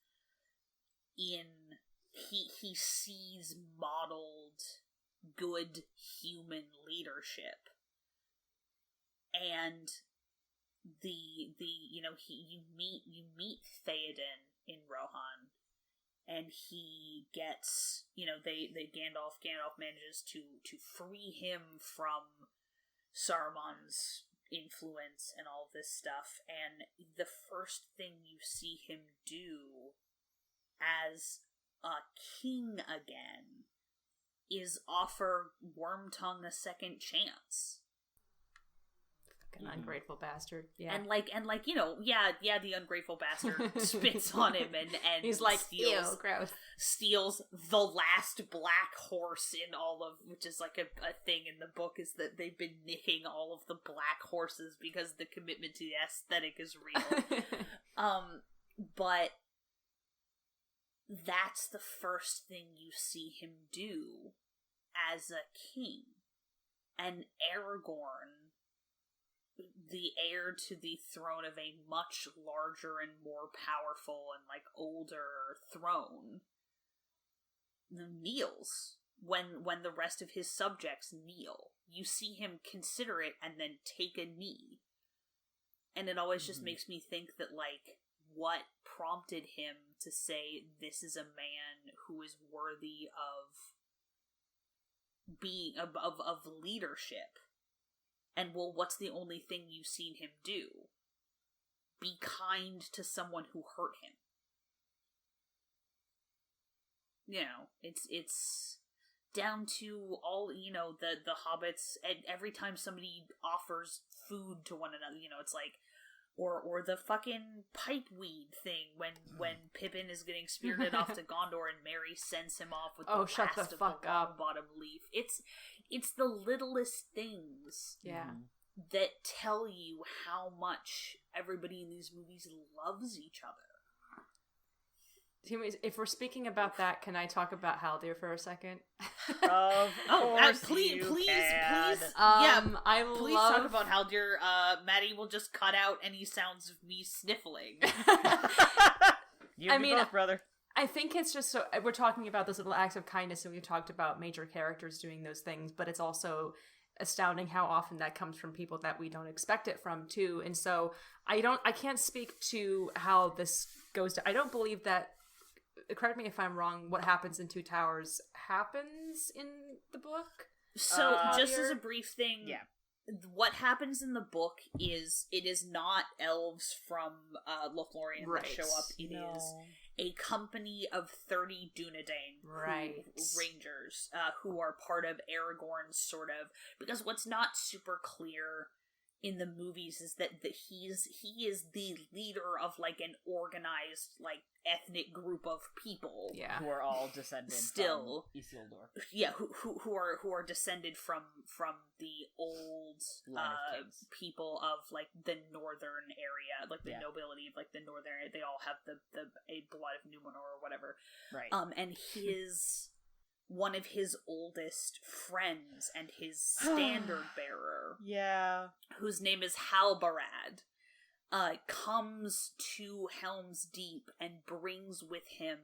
he sees modeled good human leadership, and you meet Theoden in Rohan, and he gets, Gandalf manages to free him from Saruman's influence and all this stuff, and the first thing you see him do as a king again is offer Wormtongue a second chance. An ungrateful bastard. Yeah. And the ungrateful bastard spits on him and he's like, ew, gross. Steals the last black horse in all of, which is like a thing in the book, is that they've been nicking all of the black horses because the commitment to the aesthetic is real. But that's the first thing you see him do as a king. And Aragorn, the heir to the throne of a much larger and more powerful and, like, older throne, kneels when the rest of his subjects kneel. You see him consider it and then take a knee. And it always just makes me think that, like, what prompted him to say, this is a man who is worthy of being, of leadership. And, well, what's the only thing you've seen him do? Be kind to someone who hurt him. You know, it's down to all, the hobbits, and every time somebody offers food to one another, it's like, or the fucking pipeweed thing when Pippin is getting spirited off to Gondor and Merry sends him off with the last of the bottom leaf. It's the littlest things that tell you how much everybody in these movies loves each other. If we're speaking about that, can I talk about Haldir for a second? Please. Please talk about Haldir. Matty will just cut out any sounds of me sniffling. Both, brother. I think it's just so, we're talking about those little acts of kindness, and we've talked about major characters doing those things, but it's also astounding how often that comes from people that we don't expect it from too. And so I can't speak to how this goes to, I don't believe that, correct me if I'm wrong, what happens in Two Towers happens in the book. So just as a brief thing, what happens in the book is it is not elves from Lothlorien that show up. It is a company of 30 Dunedain rangers who are part of Aragorn's sort of, because what's not super clear in the movies is that he is the leader of like an organized like ethnic group of people, who are all descended still from Isildur. Who are descended from the old people of like the northern area, like the nobility of like the northern area. They all have the a blood of Numenor or whatever, right? And one of his oldest friends and his standard bearer, whose name is Halbarad, comes to Helm's Deep and brings with him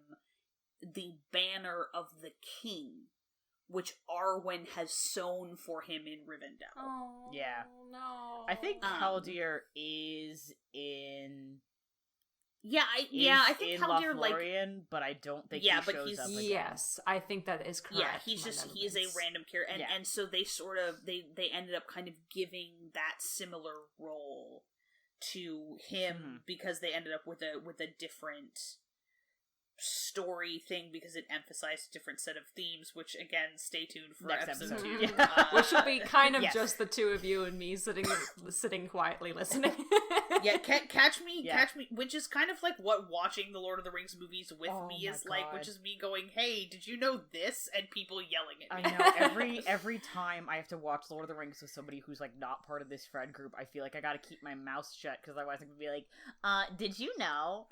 the banner of the king, which Arwen has sewn for him in Rivendell. Oh, no. I think Haldir is in... I think Haldir, Lothlorien, but I don't think he shows up again. Yes, I think that is correct. Yeah, he is a random character, and so they sort of they ended up kind of giving that similar role to him because they ended up with a different story thing because it emphasized a different set of themes, which again, stay tuned for next episode 2. Which will be kind of just the two of you and me sitting quietly listening. Catch me, which is kind of like what watching the Lord of the Rings movies with me is like, which is me going, hey, did you know this? And people yelling at me. I know, every time I have to watch Lord of the Rings with somebody who's like not part of this friend group, I feel like I gotta keep my mouth shut, because otherwise I'm gonna be like, did you know?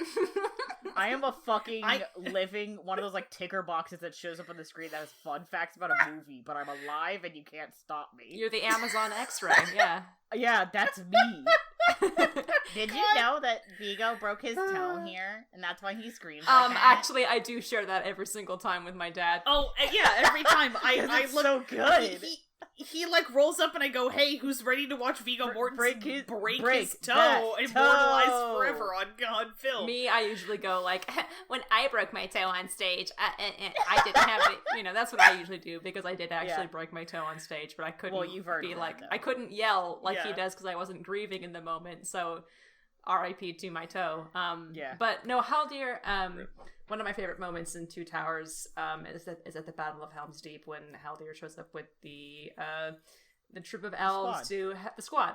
I am a fucking living one of those like ticker boxes that shows up on the screen that has fun facts about a movie, but I'm alive and you can't stop me. You're the Amazon X-ray, yeah. Yeah, that's me. Did you know that Viggo broke his toe here, and that's why he screams like that? Actually, I do share that every single time with my dad. Oh, yeah, every time. I look so good. He like rolls up and I go, hey, who's ready to watch Viggo Mortensen break his toe toe immortalized forever on film? Me, I usually go like, when I broke my toe on stage, I didn't have it. You know, that's what I usually do, because I did actually break my toe on stage, but I couldn't be like, I couldn't yell like he does because I wasn't grieving in the moment, so R.I.P. to my toe. But no, Haldir, one of my favorite moments in Two Towers is at the Battle of Helm's Deep, when Haldir shows up with the troop of elves the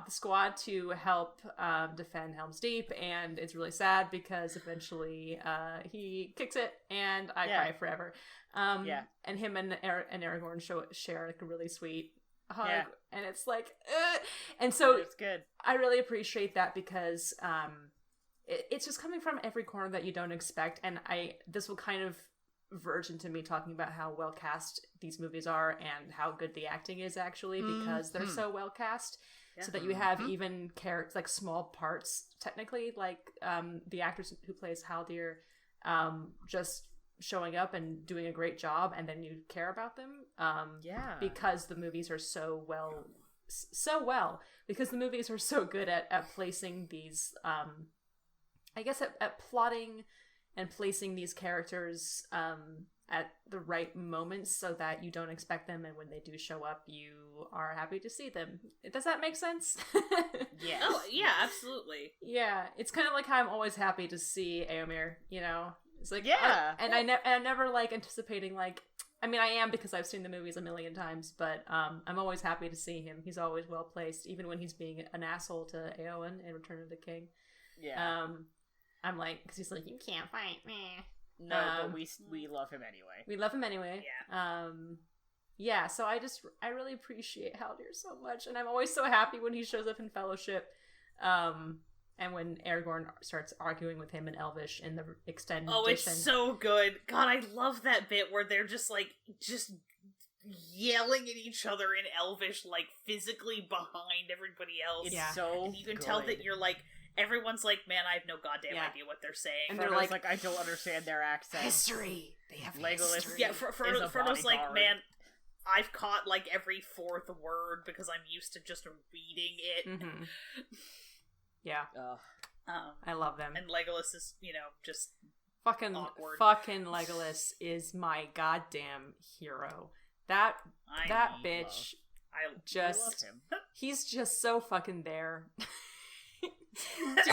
squad to help defend Helm's Deep, and it's really sad because eventually he kicks it, and I cry forever. And him and Aragorn share like a really sweet hug, and it's like, and so it's good. I really appreciate that, because it's just coming from every corner that you don't expect, and this will kind of verge into me talking about how well cast these movies are and how good the acting is actually, because they're so well cast, so that you have even characters like small parts technically, like the actors who plays Haldir just showing up and doing a great job, and then you care about them because the movies are so well because the movies are so good at placing these I guess at plotting and placing these characters at the right moments so that you don't expect them, and when they do show up, you are happy to see them. Does that make sense? Yeah. Oh, yeah, absolutely. Yeah, it's kind of like how I'm always happy to see Éomer, you know? It's like, and I'm never like anticipating like, I mean, I am, because I've seen the movies a million times, but I'm always happy to see him. He's always well placed, even when he's being an asshole to Éowyn in Return of the King. Yeah. I'm like, because he's like, you can't fight me. No, but we love him anyway. We love him anyway. Yeah. So I really appreciate Haldir so much, and I'm always so happy when he shows up in Fellowship, and when Aragorn starts arguing with him in Elvish in the extended edition. It's so good. God, I love that bit where they're just yelling at each other in Elvish, like physically behind everybody else. It's so and you can tell that you're like, everyone's like, man, I have no goddamn idea what they're saying. And they're like, I don't understand their accent. History. They have Legolas. History. Yeah, Frodo's like, man, I've caught like every fourth word because I'm used to just reading it. Mm-hmm. Yeah. I love them. And Legolas is, just fucking awkward. Fucking Legolas is my goddamn hero. That bitch I just love him. He's just so fucking there. Do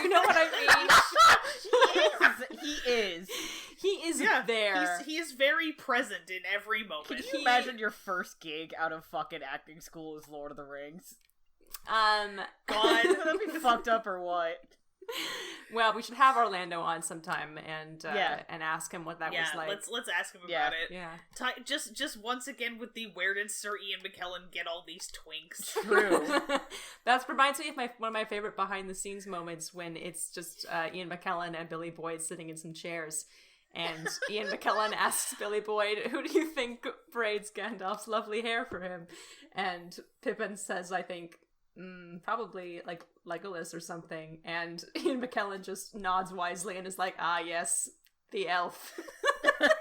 you know what I mean? He is. He is there. He is very present in every moment. Can you imagine your first gig out of fucking acting school is Lord of the Rings? God. That'd be fucked up or what? Well, we should have Orlando on sometime and ask him what that was like. Let's ask him about it. Yeah. Just once again with the where did Sir Ian McKellen get all these twinks? True. That reminds me of one of my favorite behind the scenes moments when it's just Ian McKellen and Billy Boyd sitting in some chairs. And Ian McKellen asks Billy Boyd, who do you think braids Gandalf's lovely hair for him? And Pippin says, I think, probably like Legolas or something. And Ian McKellen just nods wisely and is like, ah, yes, the elf. There's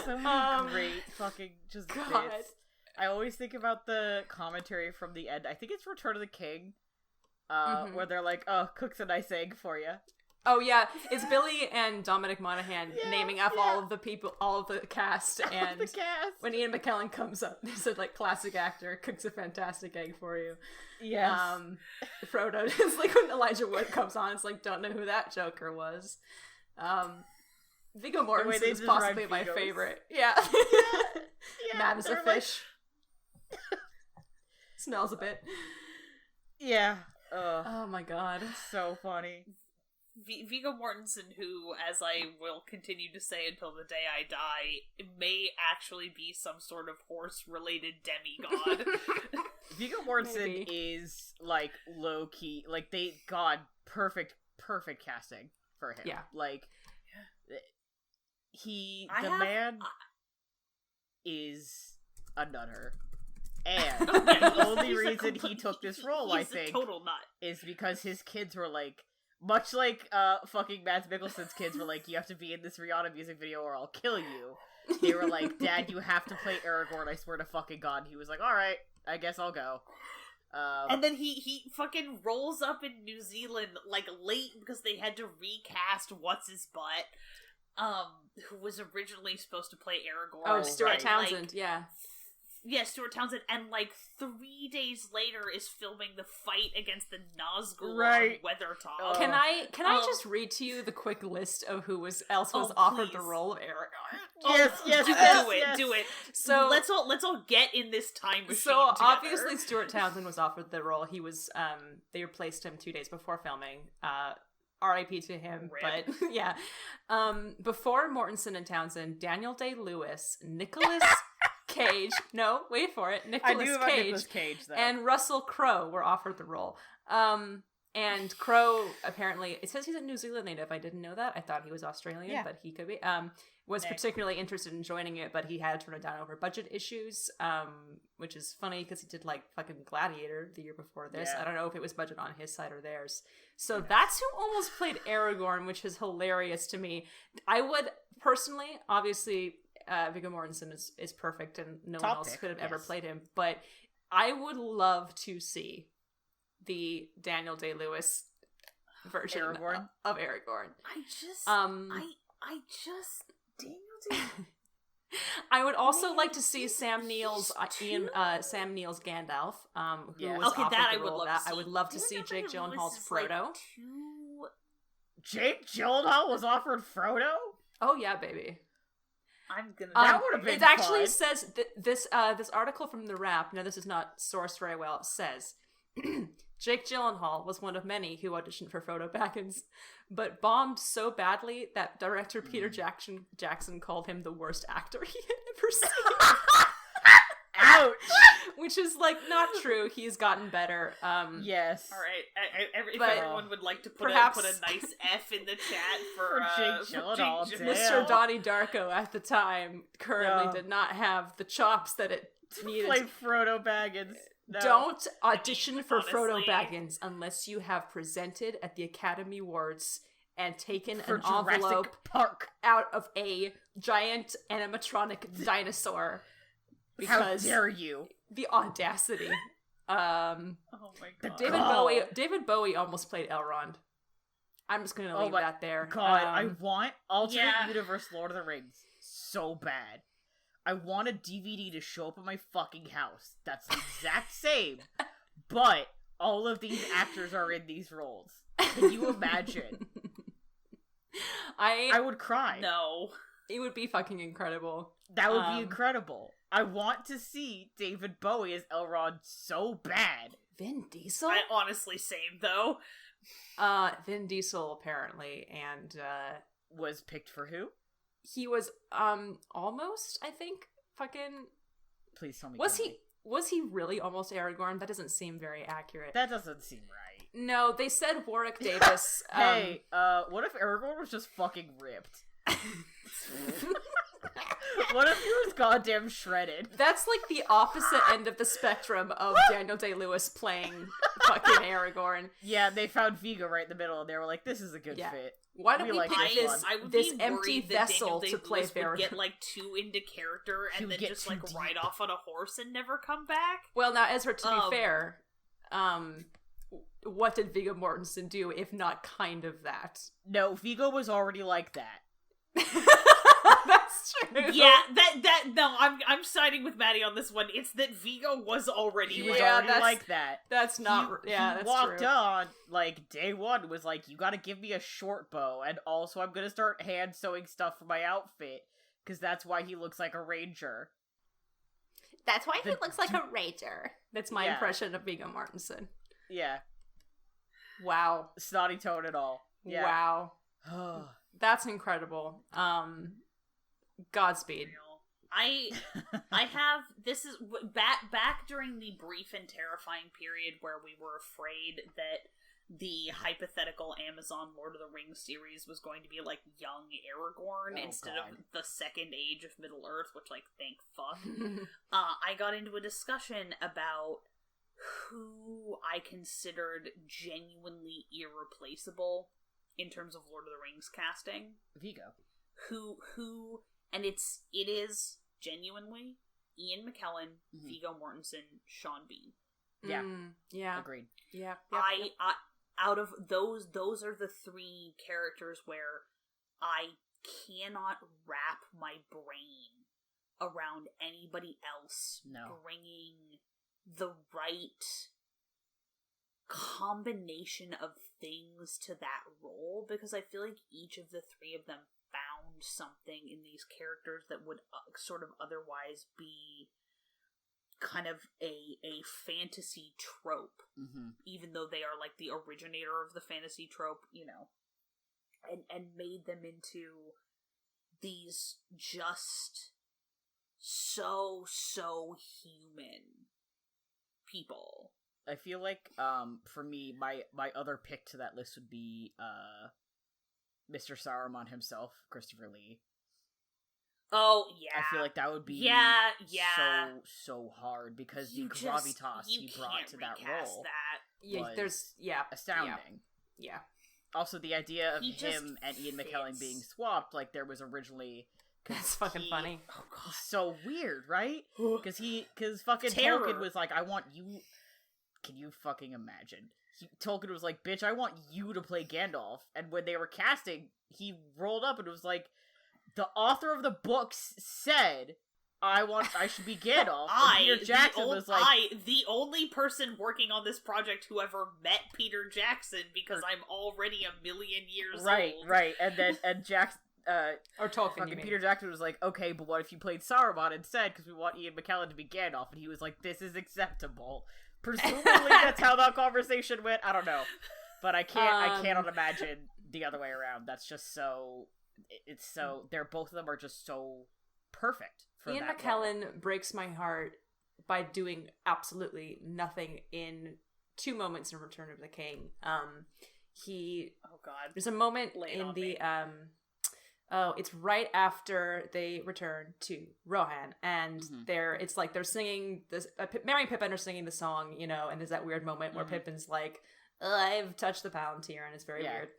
so many great fucking just God. bits. I always think about the commentary from the end. I think it's Return of the King, where they're like, oh, cook's a nice egg for you. Oh yeah, it's Billy and Dominic Monaghan naming off all of the people, all of the cast, and the cast. When Ian McKellen comes up, they said like classic actor cooks a fantastic egg for you. Yes. Frodo is like when Elijah Wood comes on, it's like don't know who that Joker was. Viggo Mortensen is possibly my favorite. Yeah. Mad as a fish. Smells a bit. Yeah. Oh my god. So funny. Viggo Mortensen, who, as I will continue to say until the day I die, may actually be some sort of horse-related demigod. Viggo Mortensen is, like, low-key, like, perfect casting for him. Yeah. Like, the man is a nutter. And the only reason he took this role, I think, total nut. is because his kids were like, much like fucking Mads Mikkelsen's kids were like, you have to be in this Rihanna music video or I'll kill you. They were like, Dad, you have to play Aragorn, I swear to fucking God. And he was like, alright, I guess I'll go. And then he fucking rolls up in New Zealand, like, late because they had to recast What's-His-Butt, who was originally supposed to play Aragorn. Oh, Stuart Townsend, yeah. Yeah, Stuart Townsend, and like 3 days later is filming the fight against the Nazgul on Weathertop. Can I just read to you the quick list of who else was offered the role of Aragorn? Yes, do it. So let's all get in this time machine. So together. obviously Stuart Townsend was offered the role. He was they replaced him 2 days before filming. R.I.P. to him. Rip. But yeah, before Mortensen and Townsend, Daniel Day-Lewis, Nicolas Cage. No, wait for it. Nicolas Cage though. And Russell Crowe were offered the role. And Crowe apparently, it says he's a New Zealand native. I didn't know that. I thought he was Australian, but he could be. Was particularly interested in joining it, but he had to turn it down over budget issues. Which is funny because he did like fucking Gladiator the year before this. I don't know if it was budget on his side or theirs. So that's who almost played Aragorn, which is hilarious to me. I would personally, obviously, Viggo Mortensen is perfect and no one else could have ever played him, but I would love to see the Daniel Day-Lewis version of Aragorn. I would also like to see Sam Neill's Gandalf. Who was offered that the I would role love of that. to see. I would love to see Jake Gyllenhaal's Frodo. Jake Gyllenhaal was offered Frodo? Oh yeah, baby. I'm gonna. That would have been. It actually says this article from The Wrap. Now this is not sourced very well. It says Jake Gyllenhaal was one of many who auditioned for Frodo Baggins, but bombed so badly that director Peter Jackson called him the worst actor he had ever seen. Ouch! Which is like not true. He's gotten better. Yes. All right. If everyone would like to put a nice F in the chat for Jake Gyllenhaal, Mr. Donnie Darko at the time currently did not have the chops that it needed. Play Frodo Baggins. No. Don't audition for Frodo Baggins unless you have presented at the Academy Awards and taken an envelope out of a giant animatronic dinosaur. Because how dare you? The audacity. Oh my god. David Bowie almost played Elrond. I'm just gonna leave that there. God, I want alternate universe Lord of the Rings so bad. I want a DVD to show up at my fucking house. That's the exact same, but all of these actors are in these roles. Can you imagine? I would cry. No. It would be fucking incredible. That would be incredible. I want to see David Bowie as Elrond so bad. Vin Diesel? I honestly same, though. Vin Diesel, apparently, and, Was picked for who? he was, almost, I think, fucking... Please tell me. Was he really almost Aragorn? That doesn't seem very accurate. That doesn't seem right. No, they said Warwick Davis. Hey, what if Aragorn was just fucking ripped? What if he was goddamn shredded? That's like the opposite end of the spectrum of Daniel Day-Lewis playing fucking Aragorn. Yeah, they found Viggo right in the middle, and they were like, "This is a good fit." Why don't we like pick this empty vessel to play Aragorn? Get like too into character and then just like ride off on a horse and never come back. Well, now Ezra, to be fair, what did Viggo Mortensen do if not kind of that? No, Viggo was already like that. That's true. Yeah, no, I'm siding with Matty on this one. It's that Viggo was already like that. That's not. He that's walked true. on like day one was like, you got to give me a short bow, and also I'm gonna start hand sewing stuff for my outfit because that's why he looks like a ranger. That's why he looks like a ranger. That's my impression of Viggo Mortensen. Yeah. Wow. Snotty tone and all. Yeah. Wow. That's incredible. Godspeed. I have, this is back during the brief and terrifying period where we were afraid that the hypothetical Amazon Lord of the Rings series was going to be like young Aragorn instead of the second age of Middle Earth, which, like, thank fuck. I got into a discussion about who I considered genuinely irreplaceable in terms of Lord of the Rings casting. Viggo. Who, and it is genuinely Ian McKellen, Viggo Mortensen, Sean Bean. Yeah. Yeah. Agreed. Yeah. I out of those are the three characters where I cannot wrap my brain around anybody else bringing the right combination of things to that role, because I feel like each of the three of them found something in these characters that would sort of otherwise be kind of a fantasy trope, even though they are like the originator of the fantasy trope, you know, and made them into these just so human people. I feel like for me, my other pick to that list would be Mr. Saruman himself, Christopher Lee. Oh, yeah. I feel like that would be so hard, because the gravitas he brought to that role was astounding. Yeah. Also, the idea of him and Ian McKellen being swapped, like, there was originally... That's fucking funny. Oh, God. So weird, right? Because fucking Tolkien was like, I want you... Can you fucking imagine? Tolkien was like, bitch, I want you to play Gandalf. And when they were casting, he rolled up and was like, the author of the books said, I should be Gandalf. Peter Jackson was like... the only person working on this project who ever met Peter Jackson, because I'm already a million years old. Right. And Jackson... or Tolkien, fucking Peter Jackson was like, okay, but what if you played Saruman instead, because we want Ian McKellen to be Gandalf? And he was like, this is acceptable. Presumably that's how that conversation went. I don't know, but I cannot imagine the other way around. That's just so. It's so. Both of them are just so perfect. For Ian that McKellen role. breaks my heart by doing absolutely nothing in two moments in Return of the King. Oh God! There's a moment in the it's right after they return to Rohan, and they're singing this. Merry and Pippin are singing the song, you know, and there's that weird moment where Pippin's like, "I've touched the Palantir," and it's very weird.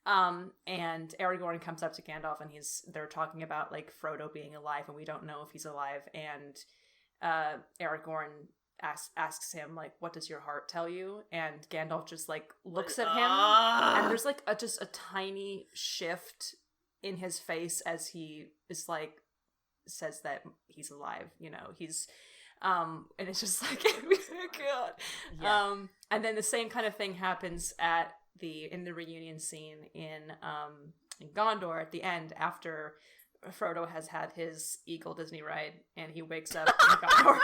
And Aragorn comes up to Gandalf, and they're talking about like Frodo being alive, and we don't know if he's alive. And Aragorn asks him like, "What does your heart tell you?" And Gandalf just like looks at him, and there's like just a tiny shift in his face as he is like, says that he's alive, he's and it's just like God. Yeah. And then the same kind of thing happens in the reunion scene in Gondor at the end, after Frodo has had his Eagle Disney ride and he wakes up in Gondor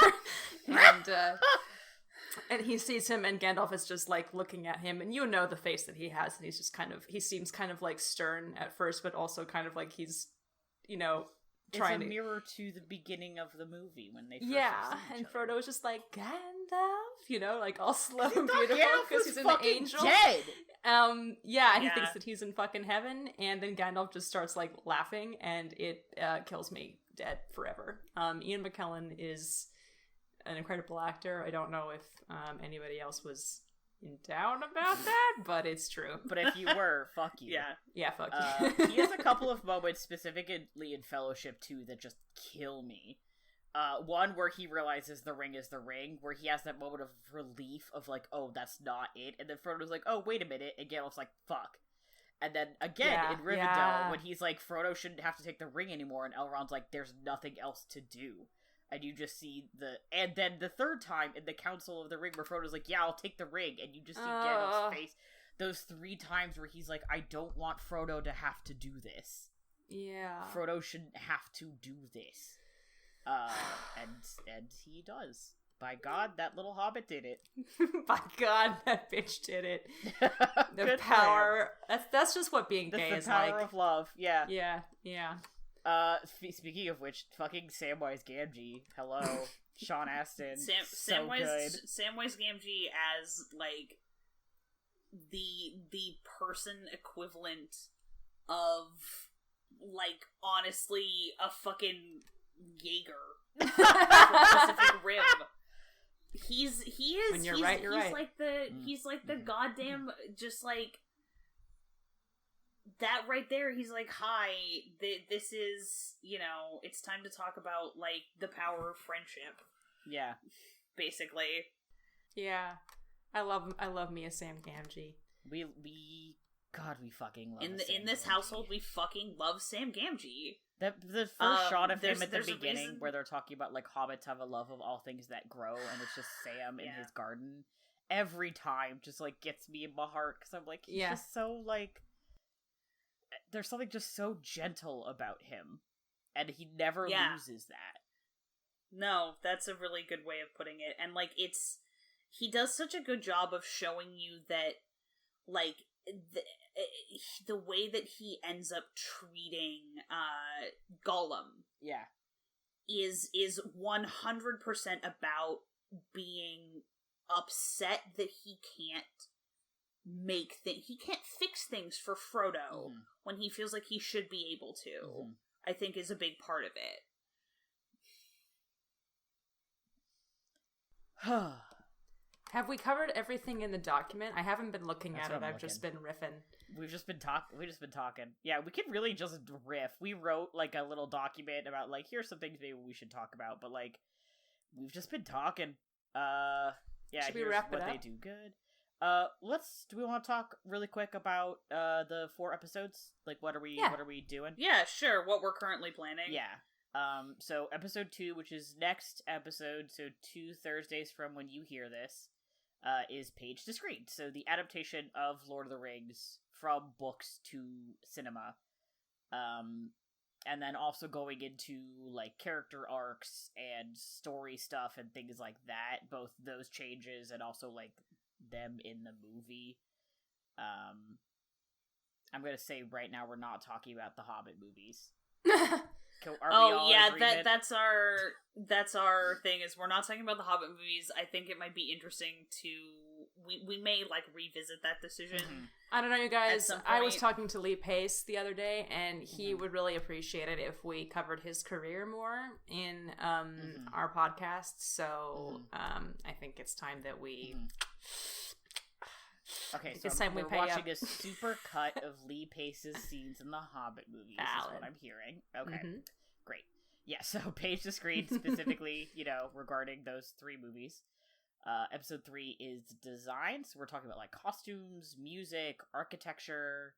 and he sees him, and Gandalf is just like looking at him, and the face that he has, and he's just he seems kind of like stern at first, but also kind of like he's trying it's a mirror to the beginning of the movie when they first and Frodo's just like, Gandalf, like all slow and beautiful Gandalf because he's an angel. Dead. And he thinks that he's in fucking heaven, and then Gandalf just starts like laughing, and it kills me dead forever. Ian McKellen is an incredible actor. I don't know if anybody else was down about that, but it's true. But if you were, fuck you. Yeah, fuck you. He has a couple of moments specifically in Fellowship 2 that just kill me. One where he realizes the ring is the ring, where he has that moment of relief of like, oh, that's not it, and then Frodo's like, oh, wait a minute, and Gandalf's like, fuck. And then again in Rivendell, when he's like, Frodo shouldn't have to take the ring anymore, and Elrond's like, there's nothing else to do. And you just see and then the third time in the Council of the Ring where Frodo's like, yeah, I'll take the ring, and you just see Gandalf's face. Those 3 times where he's like, I don't want Frodo to have to do this. Yeah. Frodo shouldn't have to do this. And he does. By God, that little hobbit did it. By God, that bitch did it. The power. That's just what being gay is like. The power of love. Yeah. Yeah. Speaking of which, fucking Samwise Gamgee. Hello, Sean Astin. Samwise Gamgee as like the person equivalent of like honestly a fucking Jaeger for Pacific Rim. He is. When you're right, you're right. He's like the goddamn just like. That right there, he's like, hi, this is, it's time to talk about, like, the power of friendship. Yeah. Basically. Yeah. I love me a Sam Gamgee. We fucking love In this household, we fucking love Sam Gamgee. The first shot of him at the beginning, where they're talking about, like, hobbits have a love of all things that grow, and it's just Sam in his garden, every time just, like, gets me in my heart, because I'm like, he's just so, like... There's something just so gentle about him, and he never loses that. No, that's a really good way of putting it. And, like, he does such a good job of showing you that, like, the way that he ends up treating, Gollum. Yeah. Is 100% about being upset that he can't he can't fix things for Frodo when he feels like he should be able to. I think is a big part of it. Have we covered everything in the document? I haven't been looking at it. I've just been riffing. We've just been talking. Yeah, we could really just riff. We wrote like a little document about like here's some things maybe we should talk about, but like we've just been talking. Yeah, should we wrap it up? They do good. Do we want to talk really quick about the 4 episodes? Like what are we doing? Yeah, sure. What we're currently planning. Yeah. So episode 2, which is next episode, so 2 Thursdays from when you hear this, is Page to Screen. So the adaptation of Lord of the Rings from books to cinema. And then also going into like character arcs and story stuff and things like that. Both those changes and also like them in the movie. I'm gonna say right now we're not talking about the Hobbit movies. That's our thing is we're not talking about the Hobbit movies. I think it might be interesting to we may like revisit that decision. I don't know, you guys. I was talking to Lee Pace the other day, and he would really appreciate it if we covered his career more in our podcast. So I think it's time that we. Okay, so we're watching a super cut of Lee Pace's scenes in the Hobbit movies. Is what I'm hearing. Okay, great. Yeah, so Page to Screen specifically, regarding those 3 movies. Episode 3 is design, so we're talking about like costumes, music, architecture,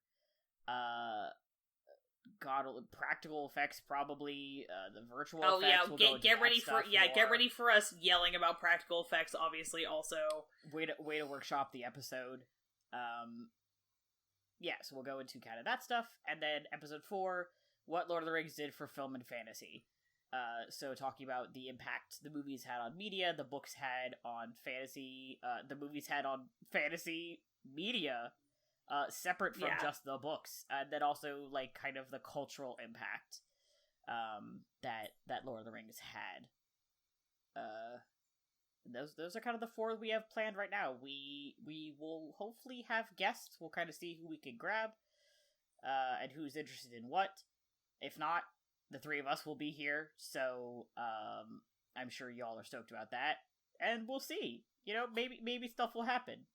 God, practical effects probably. The virtual Oh effects. yeah, get ready for us yelling about practical effects. Obviously, also way to workshop the episode. Yeah, so we'll go into kind of that stuff, and then episode 4, what Lord of the Rings did for film and fantasy. So talking about the impact the movies had on media, the books had on fantasy, the movies had on fantasy media. Separate from just the books, and then also like kind of the cultural impact that Lord of the Rings had. Those are kind of the 4 we have planned right now. We will hopefully have guests. We'll kind of see who we can grab, and who's interested in what. If not, the 3 of us will be here. So I'm sure y'all are stoked about that, and we'll see. You know, maybe stuff will happen.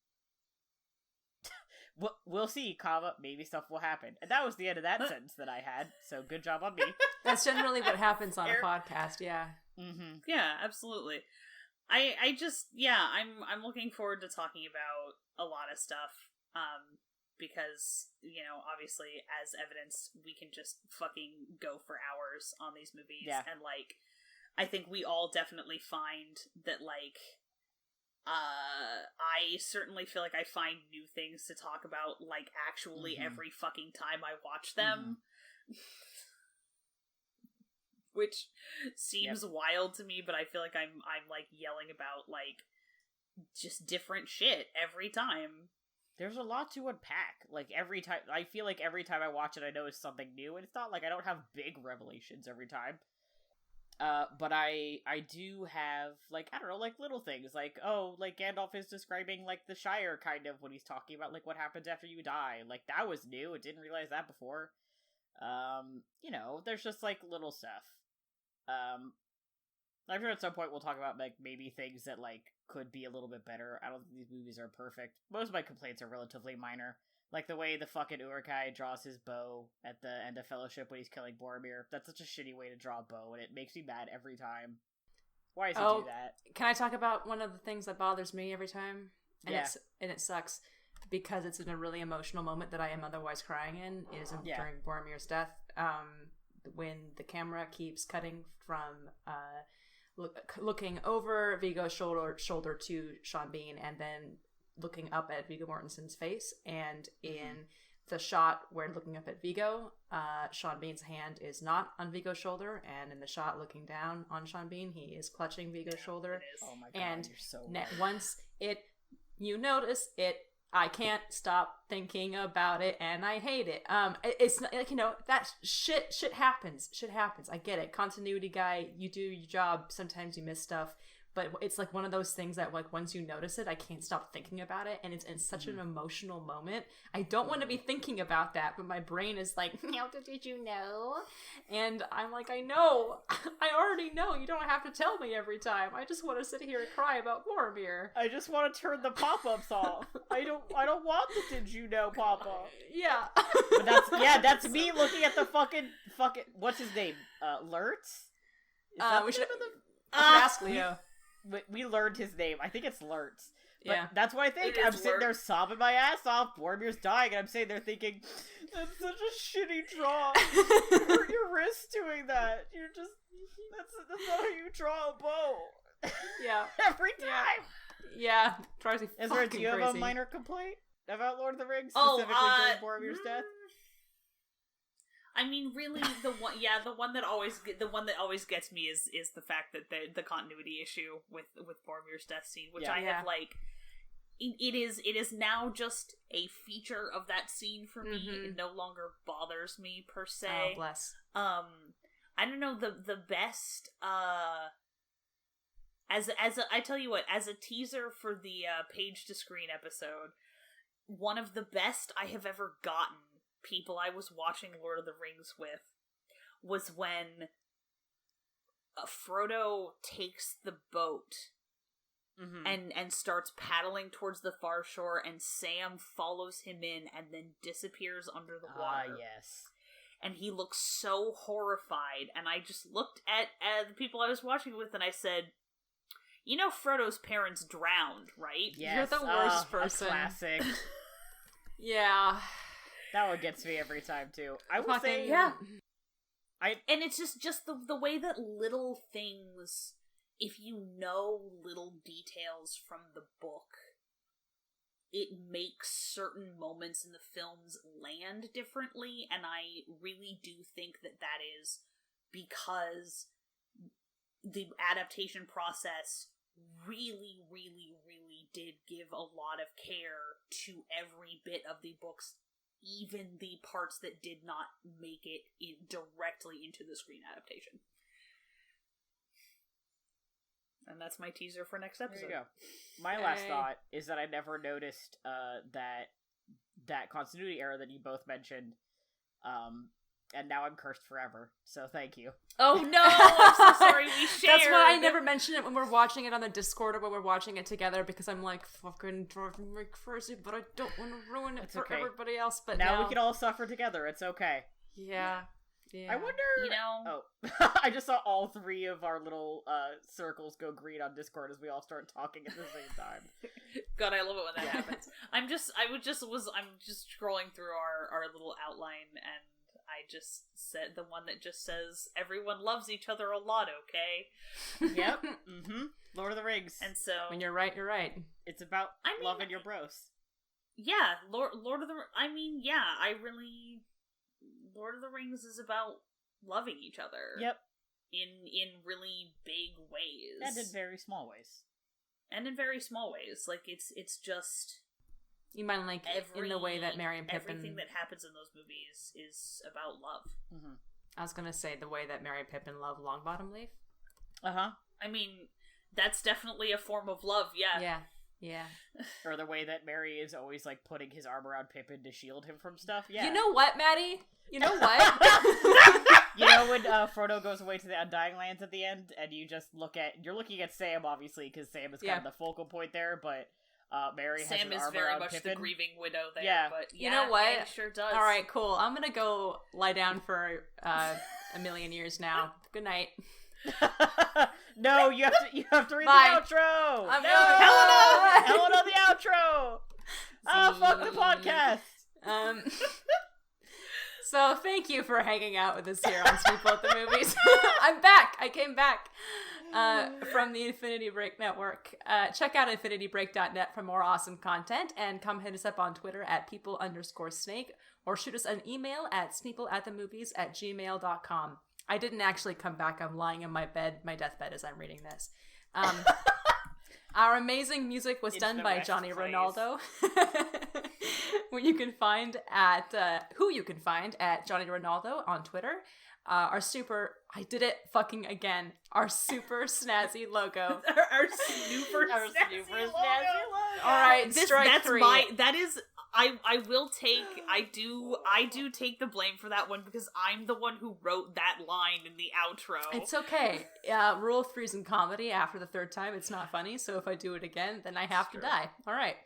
We'll see, maybe stuff will happen. And that was the end of that sentence that I had, so good job on me. That's generally what happens on a podcast, yeah. Mm-hmm. Yeah, absolutely. I'm looking forward to talking about a lot of stuff, because, you know, obviously, as evidence, we can just fucking go for hours on these movies, and, like, I think we all definitely find that, like, I certainly feel like I find new things to talk about, like, actually every fucking time I watch them. Which seems wild to me, but I feel like I'm like yelling about, like, just different shit every time. There's a lot to unpack. Like, every time, I feel like every time I watch it, I notice something new, and it's not like I don't have big revelations every time. But I do have, like, I don't know, like, little things, like, oh, like, Gandalf is describing, like, the Shire, kind of, when he's talking about, like, what happens after you die. Like, that was new, I didn't realize that before. You know, there's just, like, little stuff. I'm sure at some point we'll talk about, like, maybe things that, like, could be a little bit better. I don't think these movies are perfect. Most of my complaints are relatively minor. Like, the way the fucking Uruk-hai draws his bow at the end of Fellowship when he's killing Boromir. That's such a shitty way to draw a bow, and it makes me mad every time. Why does he do that? Can I talk about one of the things that bothers me every time? And Yeah. it sucks, because it's in a really emotional moment that I am otherwise crying in, is during Boromir's death. When the camera keeps cutting from looking over Viggo's shoulder to Sean Bean, and then looking up at Viggo Mortensen's face, and in the shot where looking up at Viggo, Sean Bean's hand is not on Viggo's shoulder, and in the shot looking down on Sean Bean, he is clutching Viggo's shoulder. Oh my god, and you're so right. Once you notice it, I can't stop thinking about it, and I hate it. It's not, like, you know, that shit happens. Shit happens. I get it. Continuity guy, you do your job. Sometimes you miss stuff. But it's, like, one of those things that, like, once you notice it, I can't stop thinking about it, and it's in such an emotional moment. I don't want to be thinking about that, but my brain is like, how did you know? And I'm like, I know. I already know. You don't have to tell me every time. I just want to sit here and cry about Boromir. I just want to turn the pop-ups off. I don't want the did you know pop-up. Yeah. But that's me looking at the fucking what's his name? Lurtz? We should ask Leo. We learned his name. I think it's Lurtz. But yeah. That's what I think. I'm sitting there sobbing my ass off. Boromir's dying, and I'm sitting there thinking, that's such a shitty draw. You hurt your wrist doing that. You're just... That's not how you draw a bow. Yeah. Every time. Yeah. Drives me Ezra, fucking do you crazy. have a minor complaint about Lord of the Rings? Specifically during Boromir's death? I mean, really, the one that always gets me is the fact that the continuity issue with Boromir's death scene, which I have, like, it is now just a feature of that scene for me. It no longer bothers me per se. Oh, bless. I don't know, the best I tell you what, as a teaser for the page to screen episode, one of the best I have ever gotten people I was watching Lord of the Rings with was when Frodo takes the boat and starts paddling towards the far shore, and Sam follows him in and then disappears under the water. Yes. And he looks so horrified, and I just looked at the people I was watching with, and I said, you know Frodo's parents drowned, right? Yes. You're the worst person. A classic. Yeah. That one gets me every time, too. I will say... Yeah. And it's just the way that little things, if you know little details from the book, it makes certain moments in the films land differently, and I really do think that is because the adaptation process really, really, really did give a lot of care to every bit of the books, even the parts that did not make it directly into the screen adaptation. And that's my teaser for next episode. There you go. My last thought is that I never noticed that continuity error that you both mentioned, and now I'm cursed forever. So thank you. Oh no! I'm so sorry. We shared. That's why I never mention it when we're watching it on the Discord or when we're watching it together, because I'm like, fucking driving me crazy, but I don't want to ruin it for everybody else. But now we can all suffer together. It's okay. Yeah. Yeah. I wonder... I just saw all three of our little circles go green on Discord as we all start talking at the same time. God, I love it when that happens. I'm just scrolling through our little outline, and I just said the one that just says, everyone loves each other a lot, okay? Yep. Mm-hmm. Lord of the Rings. And so... When you're right, you're right. It's about loving your bros. Yeah, Lord of the... I mean, yeah, Lord of the Rings is about loving each other. Yep. In really big ways. And in very small ways. Like, it's just... You mean like in the way that Merry and Pippin... Everything that happens in those movies is about love. Mm-hmm. I was gonna say the way that Merry and Pippin love Longbottom Leaf. Uh-huh. I mean, that's definitely a form of love, yeah. Yeah. Or the way that Merry is always, like, putting his arm around Pippin to shield him from stuff. Yeah. You know what, Matty? You know what? You know when Frodo goes away to the Undying Lands at the end, and you're looking at Sam, obviously, because Sam is kind of the focal point there, but Merry has Sam his is arm very around much Pippin. the grieving widow there. Yeah. But you know what? Yeah, he sure does. All right, cool. I'm gonna go lie down for a million years now. Good night. No, you have to read Bye. the outro. Helena, the outro. Fuck the podcast. So thank you for hanging out with us here on Sneople at the Movies. I'm back. I came back from the Infinity Break Network. Check out infinitybreak.net for more awesome content, and come hit us up on Twitter at people_snake, or shoot us an email at sneopleatthemovies@gmail.com. I didn't actually come back. I'm lying in my deathbed as I'm reading this. Our amazing music was done by Johnny Ronaldo, who you can find at Johnny Ronaldo on Twitter. Our super snazzy logo. our super snazzy logo. All right, strike three. I will take, I do take the blame for that one, because I'm the one who wrote that line in the outro. It's okay. Rule of threes in comedy, after the third time, it's not funny, so if I do it again, then I have to die. All right.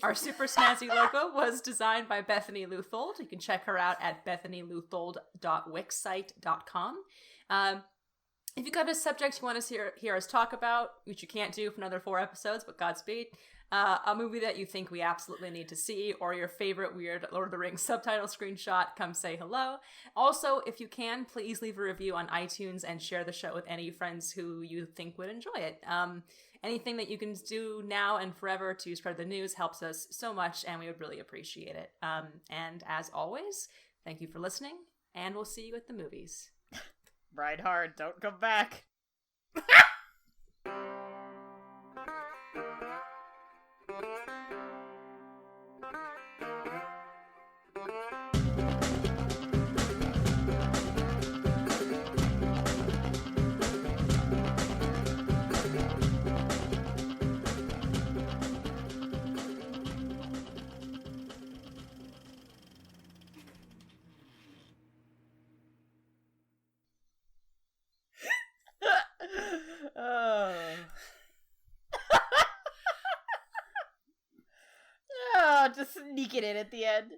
Our super snazzy logo was designed by Bethany Luthold. You can check her out at bethanyluthold.wixsite.com. If you got a subject you want to hear us talk about, which you can't do for another 4 episodes, but Godspeed, a movie that you think we absolutely need to see, or your favorite weird Lord of the Rings subtitle screenshot, come say hello. Also, if you can, please leave a review on iTunes and share the show with any friends who you think would enjoy it. Anything that you can do now and forever to spread the news helps us so much, and we would really appreciate it. And as always, thank you for listening, and we'll see you at the movies. Ride hard, don't come back. Just sneak it in at the end.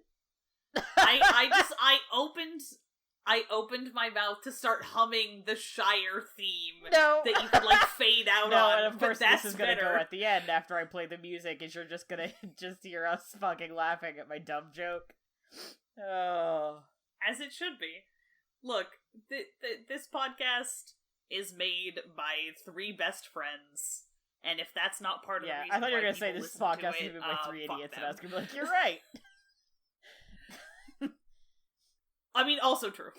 I opened my mouth to start humming the Shire theme that you could like fade out on. And of course this is gonna go at the end after I play the music, and you're just gonna hear us fucking laughing at my dumb joke. Oh. As it should be. Look, this podcast is made by 3 best friends, and if that's not part of the reason I thought you were why going to say people this listen to podcast is it, made by 3 fuck idiots, them. and I was going to be like, you're right. I mean, also true.